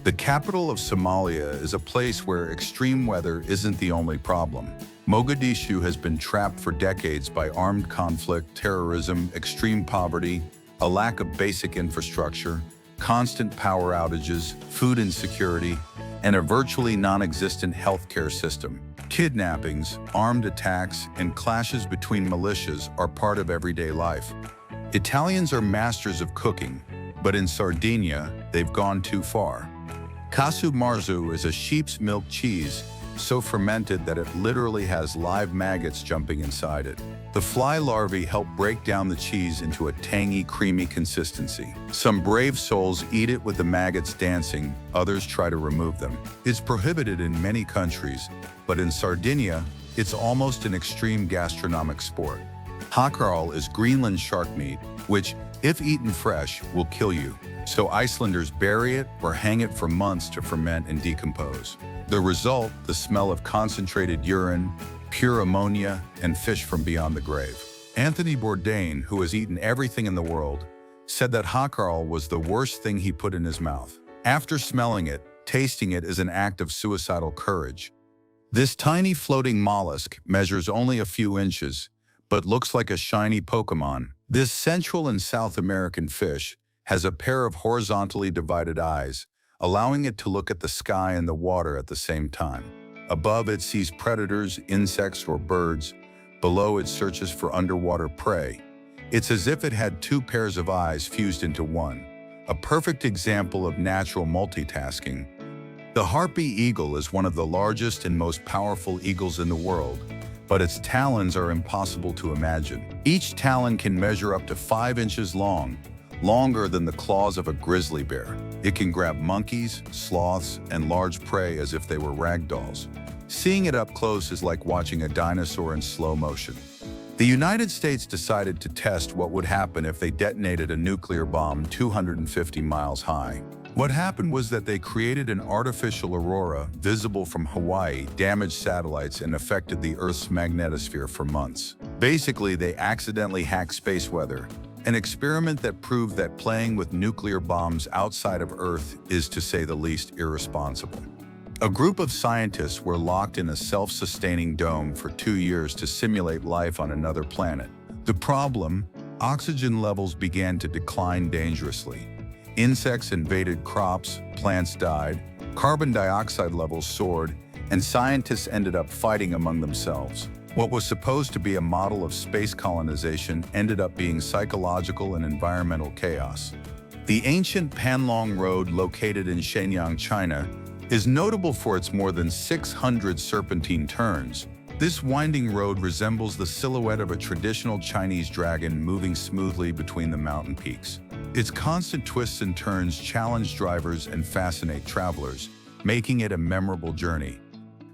The capital of Somalia is a place where extreme weather isn't the only problem. Mogadishu has been trapped for decades by armed conflict, terrorism, extreme poverty, a lack of basic infrastructure, constant power outages, food insecurity, and a virtually non-existent healthcare system. Kidnappings, armed attacks, and clashes between militias are part of everyday life. Italians are masters of cooking, but in Sardinia, they've gone too far. Casu marzu is a sheep's milk cheese so fermented that it literally has live maggots jumping inside it. The fly larvae help break down the cheese into a tangy, creamy consistency. Some brave souls eat it with the maggots dancing, others try to remove them. It's prohibited in many countries, but in Sardinia, it's almost an extreme gastronomic sport. Hakkarl is Greenland shark meat, which, if eaten fresh, will kill you. So Icelanders bury it or hang it for months to ferment and decompose. The result, the smell of concentrated urine, pure ammonia, and fish from beyond the grave. Anthony Bourdain, who has eaten everything in the world, said that Hakkarl was the worst thing he put in his mouth. After smelling it, tasting it is an act of suicidal courage. This tiny floating mollusk measures only a few inches, but looks like a shiny Pokemon. This Central and South American fish has a pair of horizontally divided eyes, allowing it to look at the sky and the water at the same time. Above, it sees predators, insects, or birds. Below, it searches for underwater prey. It's as if it had two pairs of eyes fused into one, a perfect example of natural multitasking. The harpy eagle is one of the largest and most powerful eagles in the world, but its talons are impossible to imagine. Each talon can measure up to 5 inches long, longer than the claws of a grizzly bear. It can grab monkeys, sloths, and large prey as if they were rag dolls. Seeing it up close is like watching a dinosaur in slow motion. The United States decided to test what would happen if they detonated a nuclear bomb 250 miles high. What happened was that they created an artificial aurora visible from Hawaii, damaged satellites, and affected the Earth's magnetosphere for months. Basically, they accidentally hacked space weather, an experiment that proved that playing with nuclear bombs outside of Earth is, to say the least, irresponsible. A group of scientists were locked in a self-sustaining dome for 2 years to simulate life on another planet. The problem? Oxygen levels began to decline dangerously. Insects invaded crops, plants died, carbon dioxide levels soared, and scientists ended up fighting among themselves. What was supposed to be a model of space colonization ended up being psychological and environmental chaos. The ancient Panlong Road, located in Shenyang, China, is notable for its more than 600 serpentine turns. This winding road resembles the silhouette of a traditional Chinese dragon moving smoothly between the mountain peaks. Its constant twists and turns challenge drivers and fascinate travelers, making it a memorable journey.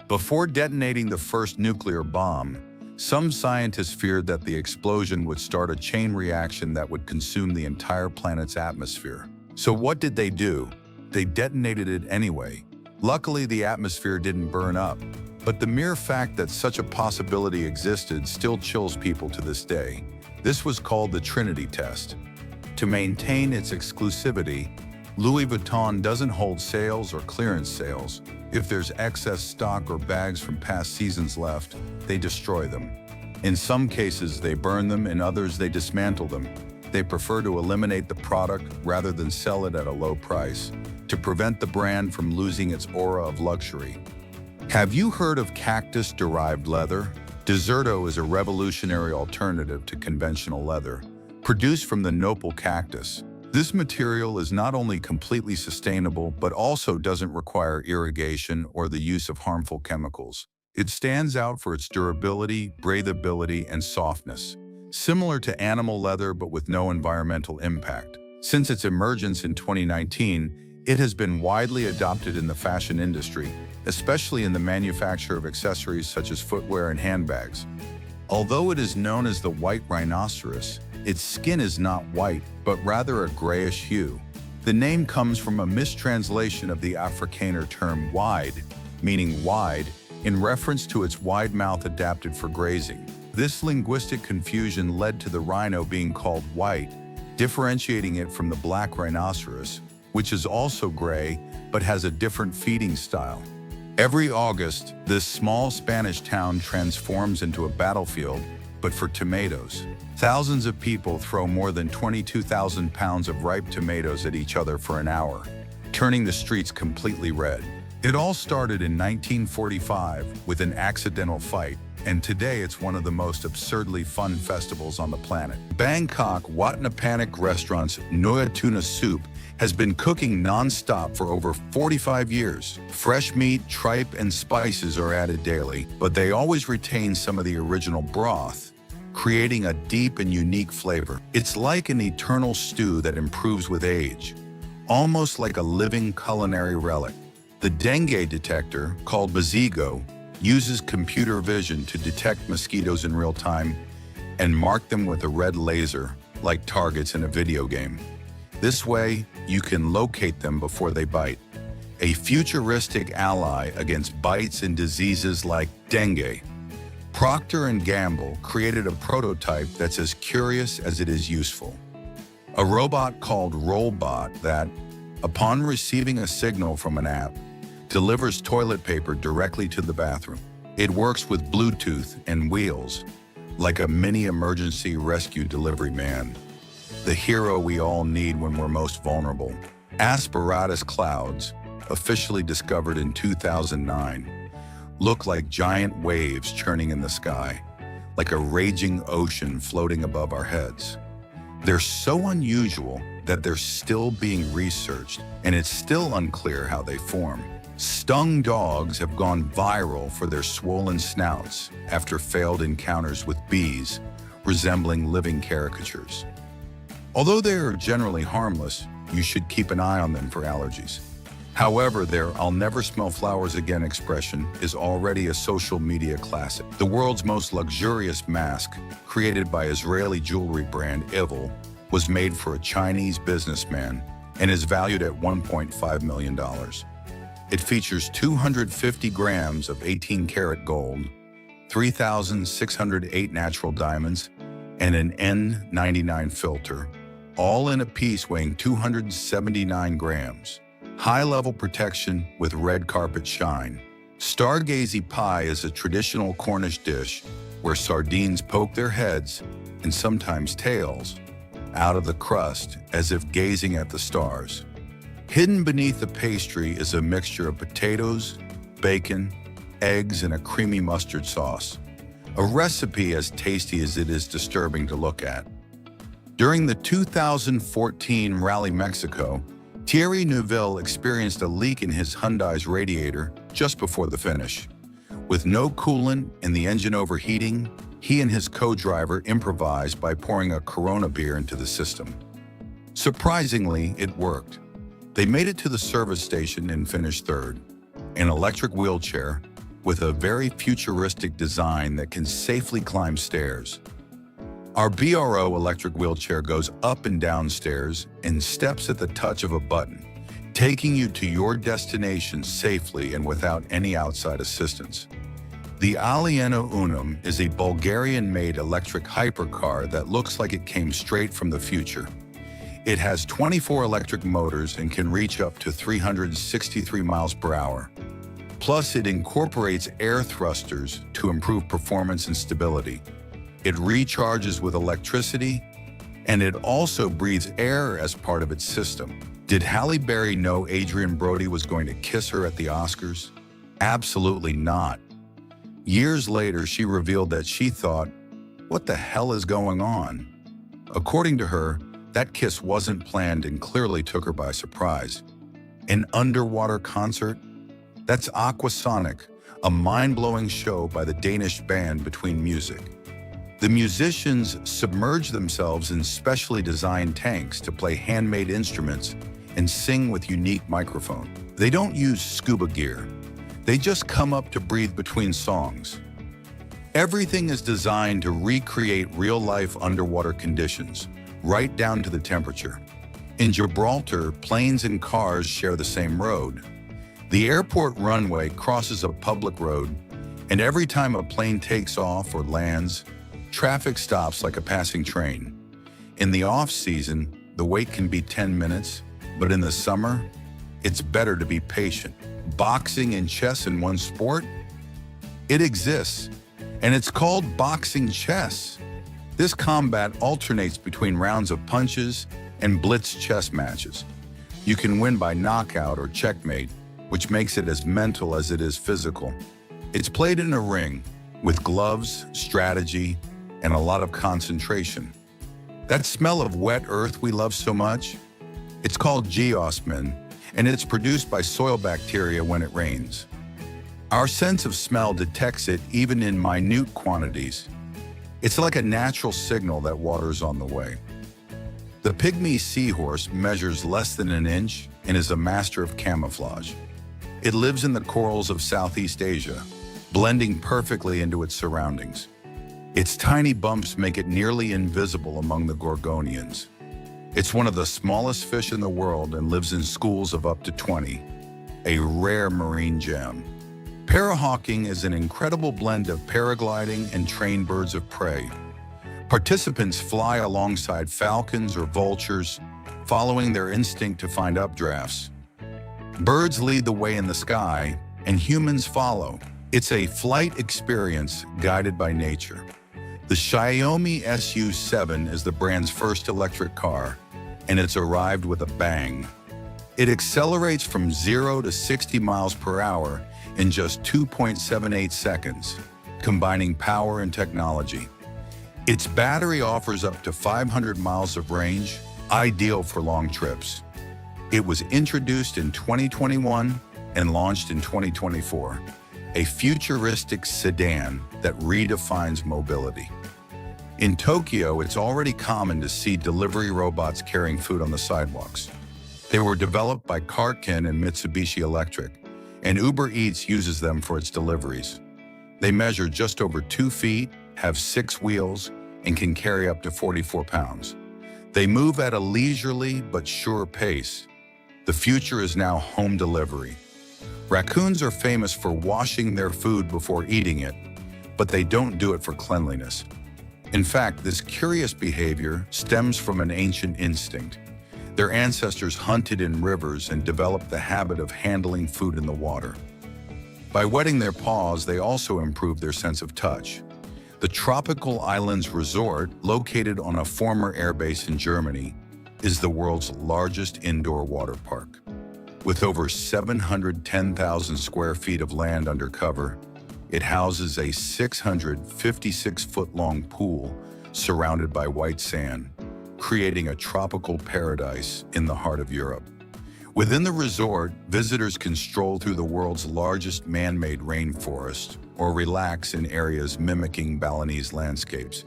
Before detonating the first nuclear bomb, some scientists feared that the explosion would start a chain reaction that would consume the entire planet's atmosphere. So what did they do? They detonated it anyway. Luckily, the atmosphere didn't burn up, but the mere fact that such a possibility existed still chills people to this day. This was called the Trinity test. To maintain its exclusivity, Louis Vuitton doesn't hold sales or clearance sales. If there's excess stock or bags from past seasons left, they destroy them. In some cases, they burn them, in others, they dismantle them. They prefer to eliminate the product rather than sell it at a low price, to prevent the brand from losing its aura of luxury. Have you heard of cactus-derived leather? Deserto is a revolutionary alternative to conventional leather, produced from the nopal cactus. This material is not only completely sustainable, but also doesn't require irrigation or the use of harmful chemicals. It stands out for its durability, breathability, and softness, similar to animal leather but with no environmental impact. Since its emergence in 2019, it has been widely adopted in the fashion industry, especially in the manufacture of accessories such as footwear and handbags. Although it is known as the white rhinoceros, its skin is not white, but rather a grayish hue. The name comes from a mistranslation of the Afrikaner term wide, meaning wide, in reference to its wide mouth adapted for grazing. This linguistic confusion led to the rhino being called white, differentiating it from the black rhinoceros, which is also gray but has a different feeding style. Every August, this small Spanish town transforms into a battlefield, but for tomatoes. Thousands of people throw more than 22,000 pounds of ripe tomatoes at each other for an hour, turning the streets completely red. It all started in 1945 with an accidental fight, and today it's one of the most absurdly fun festivals on the planet. Bangkok Wat Napanik Restaurant's Noya Tuna Soup has been cooking non-stop for over 45 years. Fresh meat, tripe, and spices are added daily, but they always retain some of the original broth, creating a deep and unique flavor. It's like an eternal stew that improves with age, almost like a living culinary relic. The dengue detector, called Mazigo, uses computer vision to detect mosquitoes in real time and mark them with a red laser, like targets in a video game. This way, you can locate them before they bite. A futuristic ally against bites and diseases like dengue. Procter & Gamble created a prototype that's as curious as it is useful. A robot called Rollbot that, upon receiving a signal from an app, delivers toilet paper directly to the bathroom. It works with Bluetooth and wheels, like a mini emergency rescue delivery man. The hero we all need when we're most vulnerable. Asperatus clouds, officially discovered in 2009, look like giant waves churning in the sky, like a raging ocean floating above our heads. They're so unusual that they're still being researched, and it's still unclear how they form. Stung dogs have gone viral for their swollen snouts after failed encounters with bees, resembling living caricatures. Although they are generally harmless, you should keep an eye on them for allergies. However, their "I'll never smell flowers again" expression is already a social media classic. The world's most luxurious mask, created by Israeli jewelry brand Ivel, was made for a Chinese businessman and is valued at $1.5 million. It features 250 grams of 18-karat gold, 3,608 natural diamonds, and an N99 filter, all in a piece weighing 279 grams. High-level protection with red carpet shine. Stargazy pie is a traditional Cornish dish where sardines poke their heads, and sometimes tails, out of the crust as if gazing at the stars. Hidden beneath the pastry is a mixture of potatoes, bacon, eggs, and a creamy mustard sauce. A recipe as tasty as it is disturbing to look at. During the 2014 Rally Mexico, Thierry Neuville experienced a leak in his Hyundai's radiator just before the finish. With no coolant and the engine overheating, he and his co-driver improvised by pouring a Corona beer into the system. Surprisingly, it worked. They made it to the service station and finished third. An electric wheelchair with a very futuristic design that can safely climb stairs. Our BRO electric wheelchair goes up and down stairs and steps at the touch of a button, taking you to your destination safely and without any outside assistance. The Alieno Unum is a Bulgarian-made electric hypercar that looks like it came straight from the future. It has 24 electric motors and can reach up to 363 miles per hour. Plus, it incorporates air thrusters to improve performance and stability. It recharges with electricity, and it also breathes air as part of its system. Did Halle Berry know Adrian Brody was going to kiss her at the Oscars? Absolutely not. Years later, she revealed that she thought, "What the hell is going on?" According to her, that kiss wasn't planned and clearly took her by surprise. An underwater concert? That's Aquasonic, a mind-blowing show by the Danish band Between Music. The musicians submerge themselves in specially designed tanks to play handmade instruments and sing with unique microphone. They don't use scuba gear. They just come up to breathe between songs. Everything is designed to recreate real-life underwater conditions, right down to the temperature. In Gibraltar, planes and cars share the same road. The airport runway crosses a public road, and every time a plane takes off or lands, traffic stops like a passing train. In the off-season, the wait can be 10 minutes, but in the summer, it's better to be patient. Boxing and chess in one sport? It exists, and it's called boxing chess. This combat alternates between rounds of punches and blitz chess matches. You can win by knockout or checkmate, which makes it as mental as it is physical. It's played in a ring, with gloves, strategy, and a lot of concentration. That smell of wet earth we love so much? It's called geosmin, and it's produced by soil bacteria when it rains. Our sense of smell detects it even in minute quantities. It's like a natural signal that water's on the way. The pygmy seahorse measures less than an inch and is a master of camouflage. It lives in the corals of Southeast Asia, blending perfectly into its surroundings. Its tiny bumps make it nearly invisible among the gorgonians. It's one of the smallest fish in the world and lives in schools of up to 20, a rare marine gem. Parahawking is an incredible blend of paragliding and trained birds of prey. Participants fly alongside falcons or vultures, following their instinct to find updrafts. Birds lead the way in the sky, and humans follow. It's a flight experience guided by nature. The Xiaomi SU7 is the brand's first electric car, and it's arrived with a bang. It accelerates from 0 to 60 miles per hour in just 2.78 seconds, combining power and technology. Its battery offers up to 500 miles of range, ideal for long trips. It was introduced in 2021 and launched in 2024, a futuristic sedan that redefines mobility. In Tokyo, it's already common to see delivery robots carrying food on the sidewalks. They were developed by Cartken and Mitsubishi Electric, and Uber Eats uses them for its deliveries. They measure just over 2 feet, have 6 wheels, and can carry up to 44 pounds. They move at a leisurely but sure pace. The future is now home delivery. Raccoons are famous for washing their food before eating it, but they don't do it for cleanliness. In fact, this curious behavior stems from an ancient instinct. Their ancestors hunted in rivers and developed the habit of handling food in the water. By wetting their paws, they also improved their sense of touch. The Tropical Islands Resort, located on a former airbase in Germany, is the world's largest indoor water park. With over 710,000 square feet of land under cover, it houses a 656-foot-long pool surrounded by white sand, creating a tropical paradise in the heart of Europe. Within the resort, visitors can stroll through the world's largest man-made rainforest or relax in areas mimicking Balinese landscapes.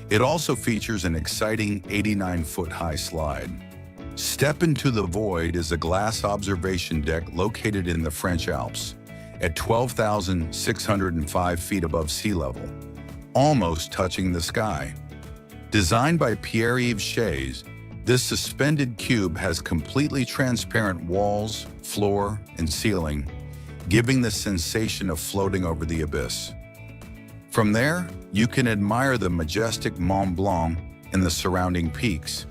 It also features an exciting 89-foot-high slide. Step into the Void is a glass observation deck located in the French Alps at 12,605 feet above sea level, almost touching the sky. Designed by Pierre-Yves Chaise, this suspended cube has completely transparent walls, floor, and ceiling, giving the sensation of floating over the abyss. From there, you can admire the majestic Mont Blanc and the surrounding peaks.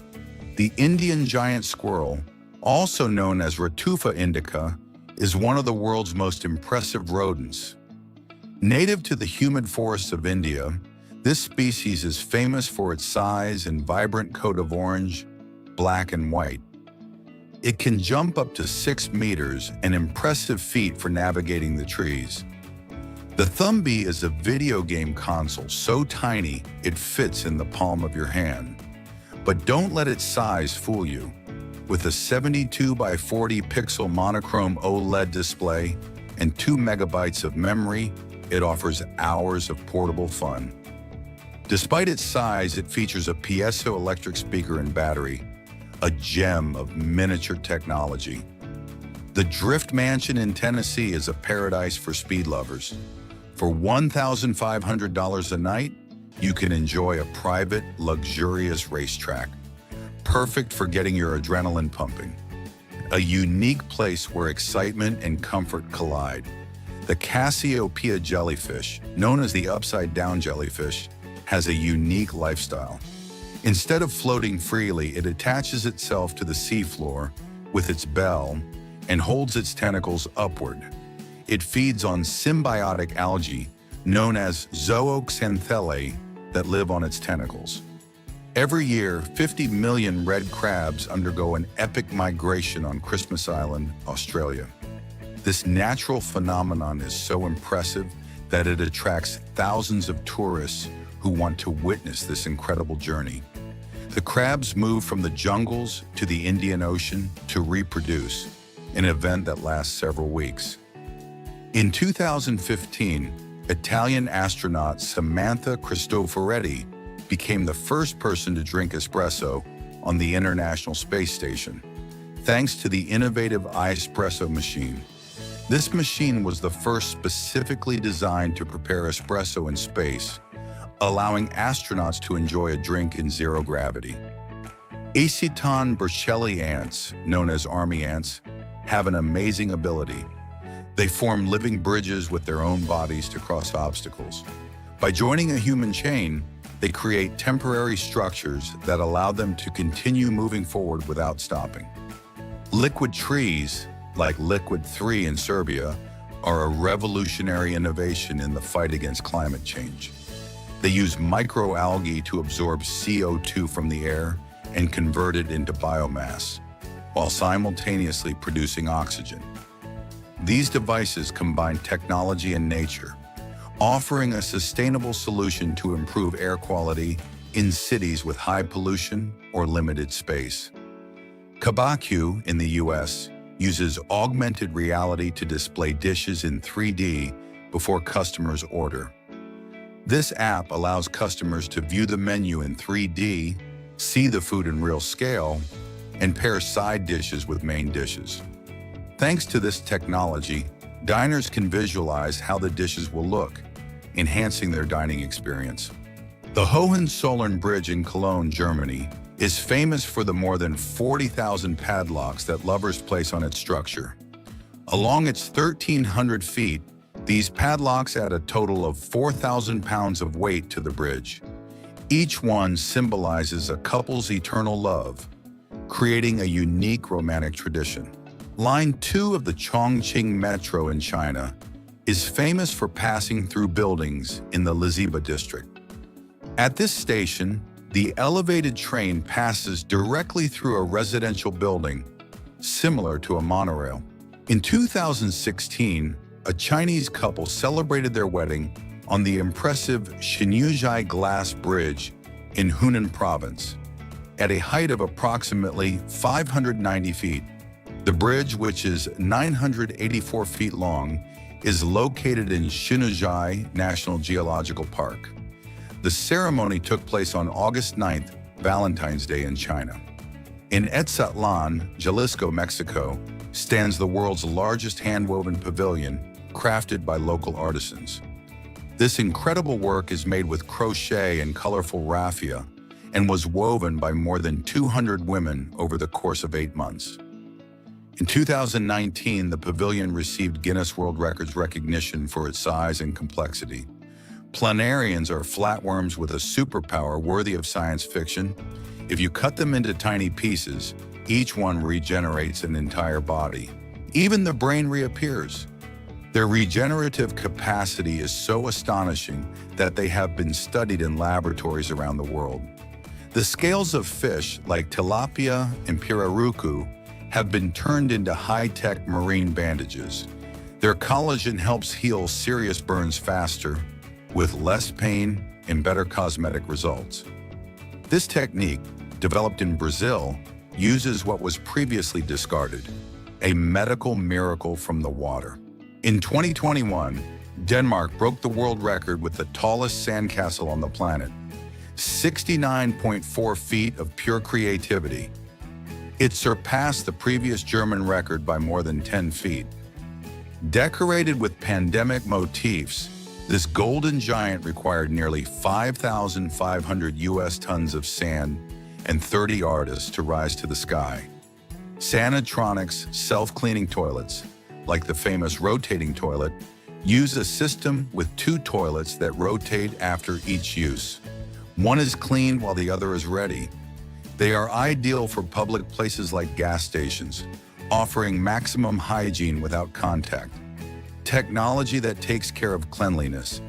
The Indian giant squirrel, also known as Ratufa indica, is one of the world's most impressive rodents. Native to the humid forests of India, this species is famous for its size and vibrant coat of orange, black, and white. It can jump up to 6 meters, an impressive feat for navigating the trees. The Thumbee is a video game console so tiny it fits in the palm of your hand. But don't let its size fool you. With a 72 by 40 pixel monochrome OLED display and 2 megabytes of memory, it offers hours of portable fun. Despite its size, it features a piezoelectric speaker and battery, a gem of miniature technology. The Drift Mansion in Tennessee is a paradise for speed lovers. For $1,500 a night, you can enjoy a private, luxurious racetrack, perfect for getting your adrenaline pumping. A unique place where excitement and comfort collide. The Cassiopeia jellyfish, known as the upside-down jellyfish, has a unique lifestyle. Instead of floating freely, it attaches itself to the seafloor with its bell and holds its tentacles upward. It feeds on symbiotic algae, known as zooxanthellae, that live on its tentacles. Every year, 50 million red crabs undergo an epic migration on Christmas Island, Australia. This natural phenomenon is so impressive that it attracts thousands of tourists who want to witness this incredible journey. The crabs move from the jungles to the Indian Ocean to reproduce, an event that lasts several weeks. In 2015, Italian astronaut Samantha Cristoforetti became the first person to drink espresso on the International Space Station, thanks to the innovative iEspresso machine. This machine was the first specifically designed to prepare espresso in space, allowing astronauts to enjoy a drink in zero gravity. Aceton burchellii ants, known as army ants, have an amazing ability. They form living bridges with their own bodies to cross obstacles. By joining a human chain, they create temporary structures that allow them to continue moving forward without stopping. Liquid trees, like Liquid 3 in Serbia, are a revolutionary innovation in the fight against climate change. They use microalgae to absorb CO2 from the air and convert it into biomass, while simultaneously producing oxygen. These devices combine technology and nature, offering a sustainable solution to improve air quality in cities with high pollution or limited space. Kabaku in the US uses augmented reality to display dishes in 3D before customers order. This app allows customers to view the menu in 3D, see the food in real scale, and pair side dishes with main dishes. Thanks to this technology, diners can visualize how the dishes will look, enhancing their dining experience. The Hohenzollern Bridge in Cologne, Germany, is famous for the more than 40,000 padlocks that lovers place on its structure. Along its 1,300 feet, these padlocks add a total of 4,000 pounds of weight to the bridge. Each one symbolizes a couple's eternal love, creating a unique romantic tradition. Line 2 of the Chongqing Metro in China is famous for passing through buildings in the Liziba district. At this station, the elevated train passes directly through a residential building, similar to a monorail. In 2016, a Chinese couple celebrated their wedding on the impressive Xinyuzhai Glass Bridge in Hunan Province. At a height of approximately 590 feet, the bridge, which is 984 feet long, is located in Xinyuzhai National Geological Park. The ceremony took place on August 9th, Valentine's Day in China. In Etzatlan, Jalisco, Mexico, stands the world's largest hand-woven pavilion, crafted by local artisans. This incredible work is made with crochet and colorful raffia and was woven by more than 200 women over the course of 8 months. In 2019, the pavilion received Guinness World Records recognition for its size and complexity. Planarians are flatworms with a superpower worthy of science fiction. If you cut them into tiny pieces, each one regenerates an entire body. Even the brain reappears. Their regenerative capacity is so astonishing that they have been studied in laboratories around the world. The scales of fish like tilapia and pirarucu have been turned into high-tech marine bandages. Their collagen helps heal serious burns faster, with less pain and better cosmetic results. This technique, developed in Brazil, uses what was previously discarded, a medical miracle from the water. In 2021, Denmark broke the world record with the tallest sandcastle on the planet, 69.4 feet of pure creativity. It surpassed the previous German record by more than 10 feet. Decorated with pandemic motifs, this golden giant required nearly 5,500 US tons of sand and 30 artists to rise to the sky. Sanitronics self-cleaning toilets, like the famous rotating toilet, use a system with 2 toilets that rotate after each use. One is clean while the other is ready. They are ideal for public places like gas stations, offering maximum hygiene without contact. Technology that takes care of cleanliness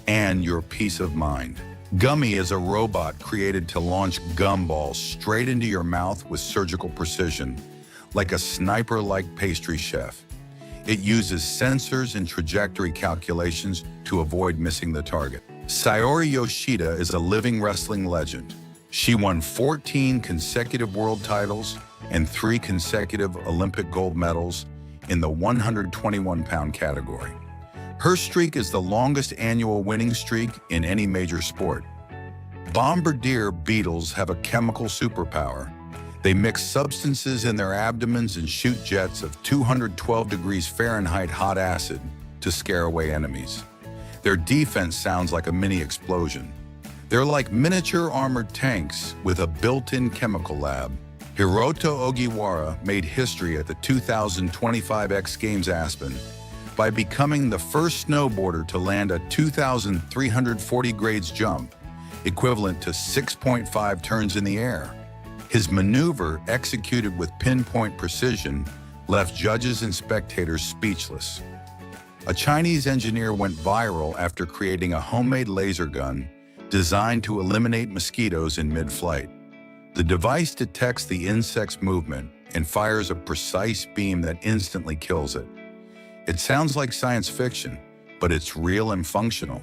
and your peace of mind. Gummy is a robot created to launch gumballs straight into your mouth with surgical precision, like a sniper-like pastry chef. It uses sensors and trajectory calculations to avoid missing the target. Saori Yoshida is a living wrestling legend. She won 14 consecutive world titles and 3 consecutive Olympic gold medals in the 121-pound category. Her streak is the longest annual winning streak in any major sport. Bombardier beetles have a chemical superpower. They mix substances in their abdomens and shoot jets of 212 degrees Fahrenheit hot acid to scare away enemies. Their defense sounds like a mini explosion. They're like miniature armored tanks with a built-in chemical lab. Hiroto Ogiwara made history at the 2025 X Games Aspen by becoming the first snowboarder to land a 2,340 grades jump, equivalent to 6.5 turns in the air. His maneuver, executed with pinpoint precision, left judges and spectators speechless. A Chinese engineer went viral after creating a homemade laser gun designed to eliminate mosquitoes in mid-flight. The device detects the insect's movement and fires a precise beam that instantly kills it. It sounds like science fiction, but it's real and functional.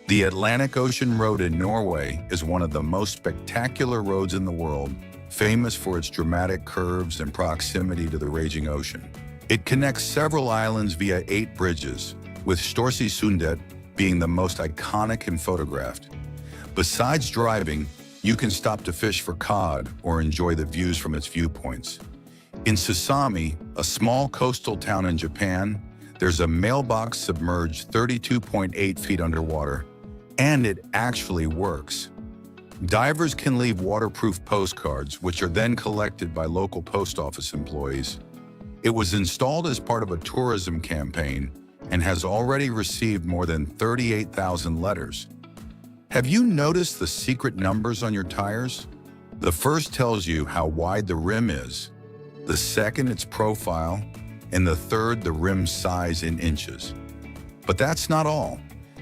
The Atlantic Ocean Road in Norway is one of the most spectacular roads in the world, famous for its dramatic curves and proximity to the raging ocean. It connects several islands via 8 bridges, with Storsøysundet being the most iconic and photographed. Besides driving, you can stop to fish for cod or enjoy the views from its viewpoints. In Sasami, a small coastal town in Japan, there's a mailbox submerged 32.8 feet underwater, and it actually works. Divers can leave waterproof postcards, which are then collected by local post office employees. It was installed as part of a tourism campaign and has already received more than 38,000 letters. Have you noticed the secret numbers on your tires? The first tells you how wide the rim is, the second its profile, and the third the rim size in inches. But that's not all.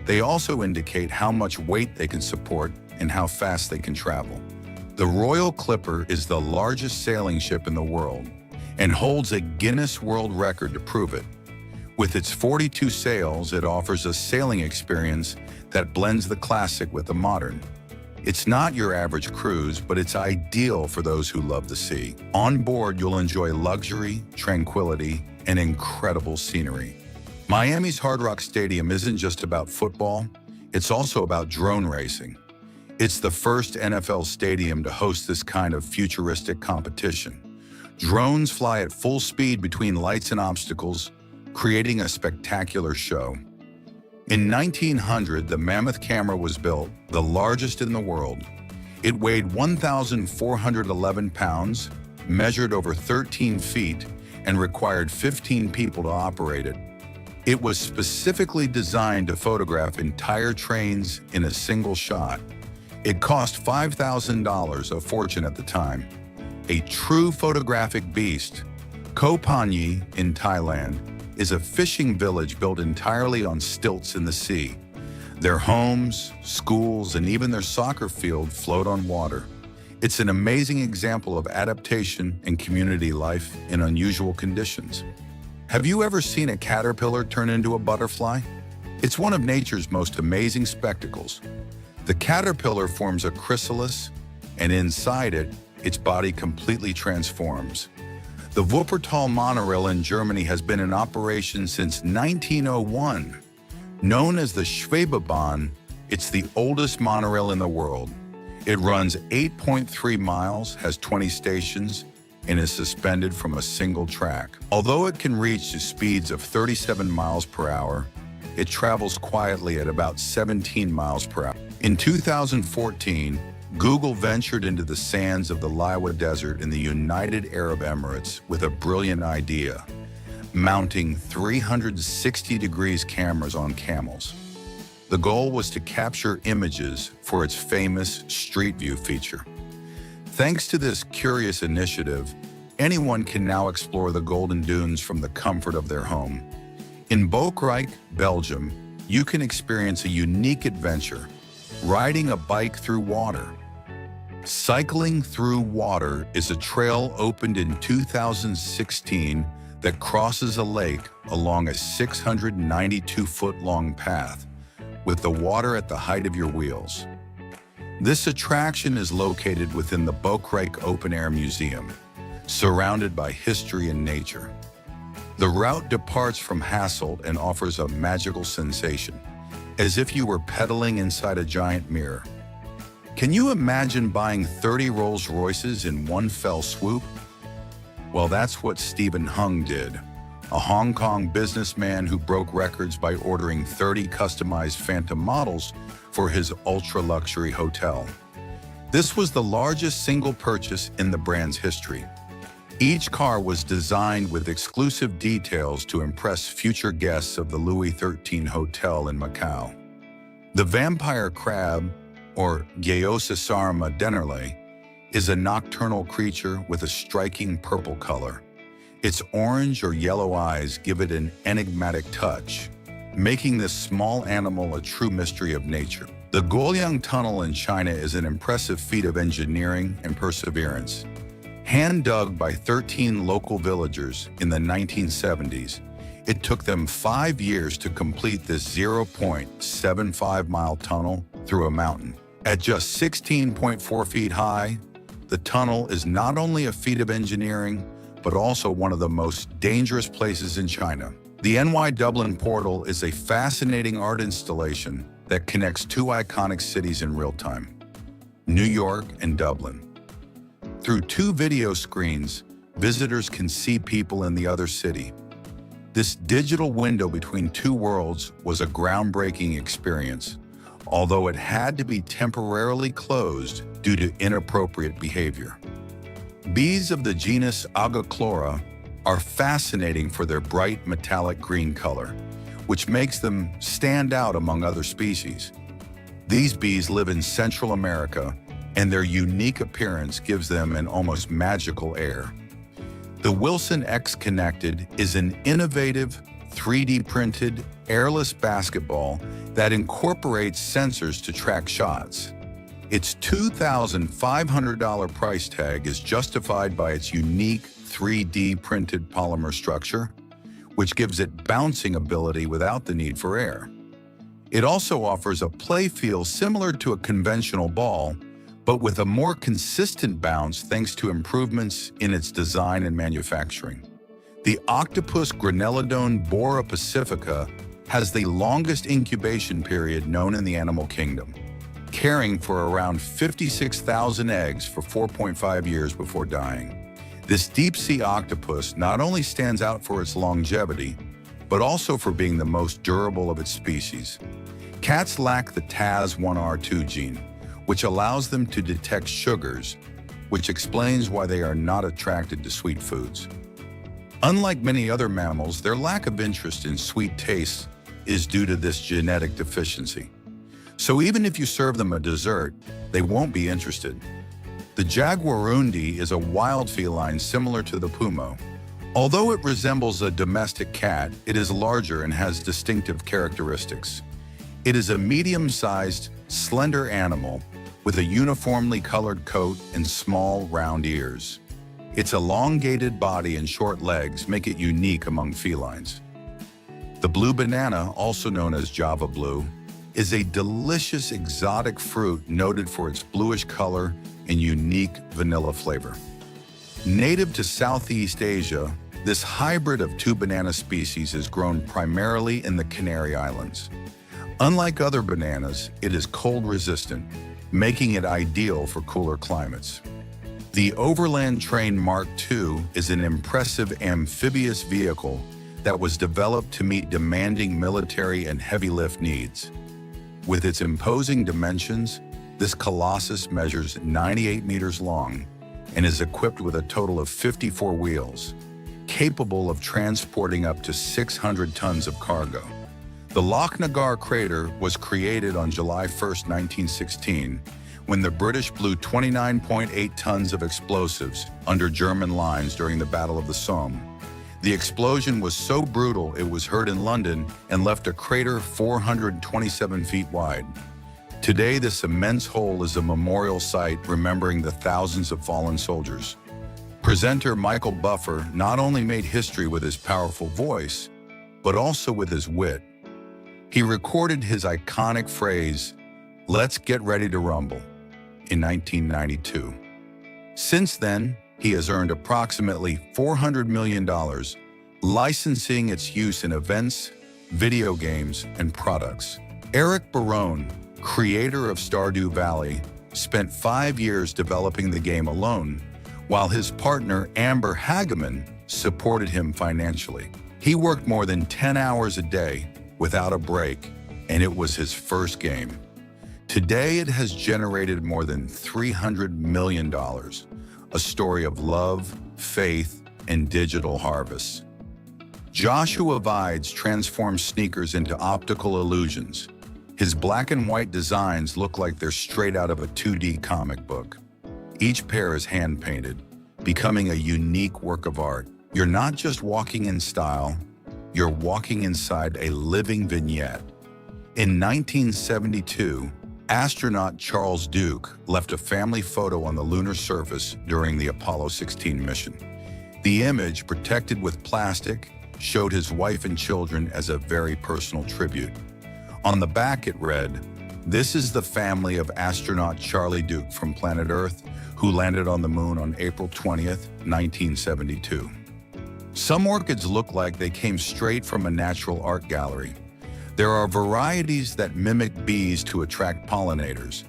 They also indicate how much weight they can support and how fast they can travel. The Royal Clipper is the largest sailing ship in the world and holds a Guinness World Record to prove it. With its 42 sails, it offers a sailing experience that blends the classic with the modern. It's not your average cruise, but it's ideal for those who love the sea. On board, you'll enjoy luxury, tranquility, and incredible scenery. Miami's Hard Rock Stadium isn't just about football, it's also about drone racing. It's the first NFL stadium to host this kind of futuristic competition. Drones fly at full speed between lights and obstacles, creating a spectacular show. In 1900, the Mammoth camera was built, the largest in the world. It weighed 1,411 pounds, measured over 13 feet, and required 15 people to operate it. It was specifically designed to photograph entire trains in a single shot. It cost $5,000, a fortune at the time. A true photographic beast, Koh Phangan in Thailand is a fishing village built entirely on stilts in the sea. Their homes, schools, and even their soccer field float on water. It's an amazing example of adaptation and community life in unusual conditions. Have you ever seen a caterpillar turn into a butterfly? It's one of nature's most amazing spectacles. The caterpillar forms a chrysalis, and inside it, its body completely transforms. The Wuppertal monorail in Germany has been in operation since 1901. Known as the Schwebebahn, it's the oldest monorail in the world. It runs 8.3 miles, has 20 stations, and is suspended from a single track. Although it can reach to speeds of 37 miles per hour, it travels quietly at about 17 miles per hour. In 2014, Google ventured into the sands of the Liwa Desert in the United Arab Emirates with a brilliant idea, mounting 360 degrees cameras on camels. The goal was to capture images for its famous Street View feature. Thanks to this curious initiative, anyone can now explore the Golden Dunes from the comfort of their home. In Bokrijk, Belgium, you can experience a unique adventure, riding a bike through water. Cycling through water is a trail opened in 2016 that crosses a lake along a 692-foot-long path with the water at the height of your wheels. This attraction is located within the Bokrake Open Air Museum, surrounded by history and nature. The route departs from Hasselt and offers a magical sensation, as if you were pedaling inside a giant mirror. Can you imagine buying 30 Rolls-Royces in one fell swoop? Well, that's what Stephen Hung did, a Hong Kong businessman who broke records by ordering 30 customized Phantom models for his ultra-luxury hotel. This was the largest single purchase in the brand's history. Each car was designed with exclusive details to impress future guests of the Louis XIII Hotel in Macau. The vampire crab, or Geosaucerma dennerle, is a nocturnal creature with a striking purple color. Its orange or yellow eyes give it an enigmatic touch, making this small animal a true mystery of nature. The Guoyang Tunnel in China is an impressive feat of engineering and perseverance. Hand-dug by 13 local villagers in the 1970s, it took them 5 years to complete this 0.75-mile tunnel through a mountain. At just 16.4 feet high, the tunnel is not only a feat of engineering, but also one of the most dangerous places in China. The NY Dublin Portal is a fascinating art installation that connects two iconic cities in real time, New York and Dublin. Through two video screens, visitors can see people in the other city. This digital window between two worlds was a groundbreaking experience, although it had to be temporarily closed due to inappropriate behavior. Bees of the genus Agochlora are fascinating for their bright metallic green color, which makes them stand out among other species. These bees live in Central America, and their unique appearance gives them an almost magical air. The Wilson X Connected is an innovative, 3D printed, airless basketball that incorporates sensors to track shots. Its $2,500 price tag is justified by its unique 3D printed polymer structure, which gives it bouncing ability without the need for air. It also offers a play feel similar to a conventional ball, but with a more consistent bounce thanks to improvements in its design and manufacturing. The Octopus Granelodon Bora Pacifica has the longest incubation period known in the animal kingdom, caring for around 56,000 eggs for 4.5 years before dying. This deep-sea octopus not only stands out for its longevity, but also for being the most durable of its species. Cats lack the TAS1R2 gene, which allows them to detect sugars, which explains why they are not attracted to sweet foods. Unlike many other mammals, their lack of interest in sweet tastes is due to this genetic deficiency. So even if you serve them a dessert, they won't be interested. The jaguarundi is a wild feline similar to the puma. Although it resembles a domestic cat, it is larger and has distinctive characteristics. It is a medium-sized, slender animal with a uniformly colored coat and small, round ears. Its elongated body and short legs make it unique among felines. The blue banana, also known as Java blue, is a delicious exotic fruit noted for its bluish color and unique vanilla flavor. Native to Southeast Asia, this hybrid of two banana species is grown primarily in the Canary Islands. Unlike other bananas, it is cold-resistant, making it ideal for cooler climates. The Overland Train Mark II is an impressive amphibious vehicle that was developed to meet demanding military and heavy lift needs. With its imposing dimensions, this colossus measures 98 meters long and is equipped with a total of 54 wheels, capable of transporting up to 600 tons of cargo. The Lochnagar crater was created on July 1, 1916, when the British blew 29.8 tons of explosives under German lines during the Battle of the Somme. The explosion was so brutal it was heard in London and left a crater 427 feet wide. Today, this immense hole is a memorial site remembering the thousands of fallen soldiers. Presenter Michael Buffer not only made history with his powerful voice, but also with his wit. He recorded his iconic phrase, "Let's get ready to rumble," in 1992. Since then, he has earned approximately $400 million, licensing its use in events, video games, and products. Eric Barone, creator of Stardew Valley, spent 5 years developing the game alone, while his partner Amber Hageman supported him financially. He worked more than 10 hours a day without a break, and it was his first game. Today, it has generated more than $300 million, a story of love, faith, and digital harvests. Joshua Vides transforms sneakers into optical illusions. His black and white designs look like they're straight out of a 2D comic book. Each pair is hand-painted, becoming a unique work of art. You're not just walking in style, you're walking inside a living vignette. In 1972, astronaut Charles Duke left a family photo on the lunar surface during the Apollo 16 mission. The image, protected with plastic, showed his wife and children as a very personal tribute. On the back it read, "This is the family of astronaut Charlie Duke from planet Earth, who landed on the moon on April 20th, 1972. Some orchids look like they came straight from a natural art gallery. There are varieties that mimic bees to attract pollinators.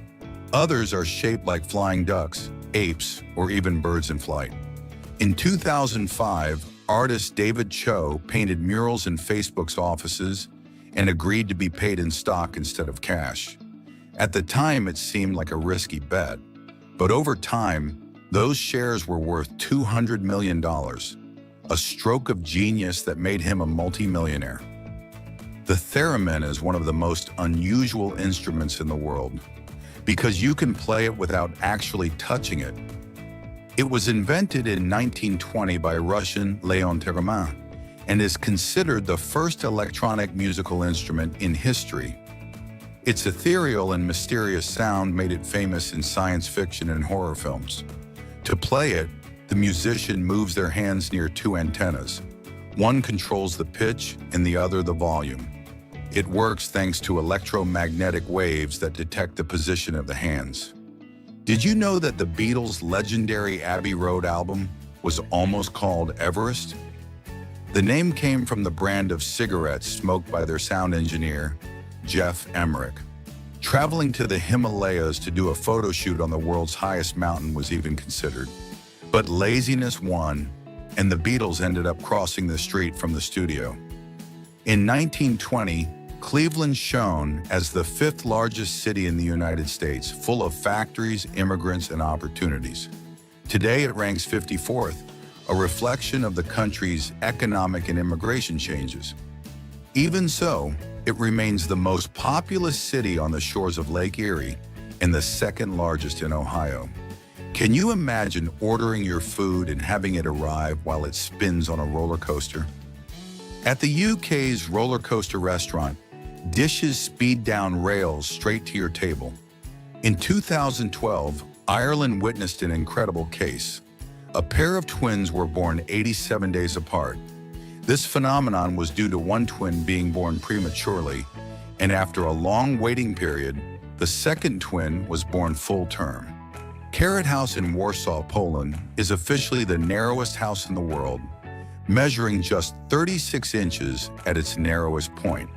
Others are shaped like flying ducks, apes, or even birds in flight. In 2005, artist David Cho painted murals in Facebook's offices and agreed to be paid in stock instead of cash. At the time, it seemed like a risky bet, but over time, those shares were worth $200 million, a stroke of genius that made him a multimillionaire. The theremin is one of the most unusual instruments in the world because you can play it without actually touching it. It was invented in 1920 by Russian Leon Theremin and is considered the first electronic musical instrument in history. Its ethereal and mysterious sound made it famous in science fiction and horror films. To play it, the musician moves their hands near two antennas. One controls the pitch and the other the volume. It works thanks to electromagnetic waves that detect the position of the hands. Did you know that the Beatles' legendary Abbey Road album was almost called Everest? The name came from the brand of cigarettes smoked by their sound engineer, Jeff Emmerich. Traveling to the Himalayas to do a photo shoot on the world's highest mountain was even considered. But laziness won, and the Beatles ended up crossing the street from the studio. In 1920, Cleveland shone as the fifth largest city in the United States, full of factories, immigrants, and opportunities. Today, it ranks 54th, a reflection of the country's economic and immigration changes. Even so, it remains the most populous city on the shores of Lake Erie and the second largest in Ohio. Can you imagine ordering your food and having it arrive while it spins on a roller coaster? At the UK's roller coaster restaurant, dishes speed down rails straight to your table. In 2012, Ireland witnessed an incredible case. A pair of twins were born 87 days apart. This phenomenon was due to one twin being born prematurely, and after a long waiting period, the second twin was born full term. Carrot House in Warsaw, Poland, is officially the narrowest house in the world, measuring just 36 inches at its narrowest point.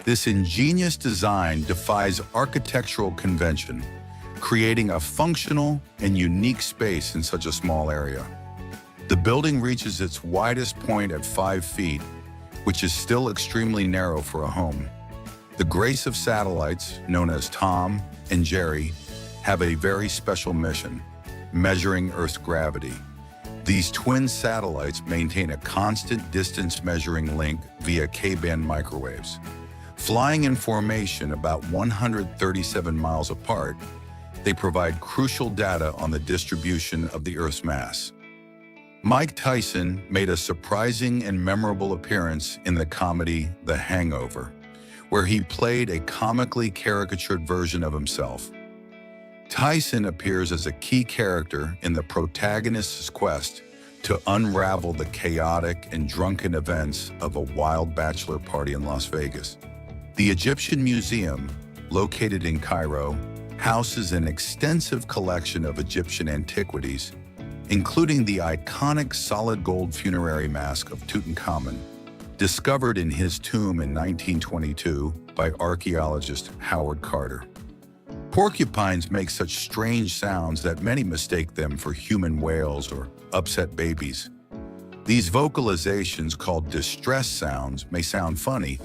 This ingenious design defies architectural convention, creating a functional and unique space in such a small area. The building reaches its widest point at 5 feet, which is still extremely narrow for a home. The Grace of satellites, known as Tom and Jerry, have a very special mission, measuring Earth's gravity. These twin satellites maintain a constant distance measuring link via K-band microwaves. Flying in formation about 137 miles apart, they provide crucial data on the distribution of the Earth's mass. Mike Tyson made a surprising and memorable appearance in the comedy The Hangover, where he played a comically caricatured version of himself. Tyson appears as a key character in the protagonist's quest to unravel the chaotic and drunken events of a wild bachelor party in Las Vegas. The Egyptian Museum, located in Cairo, houses an extensive collection of Egyptian antiquities, including the iconic solid gold funerary mask of Tutankhamun, discovered in his tomb in 1922 by archaeologist Howard Carter. Porcupines make such strange sounds that many mistake them for human wails or upset babies. These vocalizations, called distress sounds, may sound funny,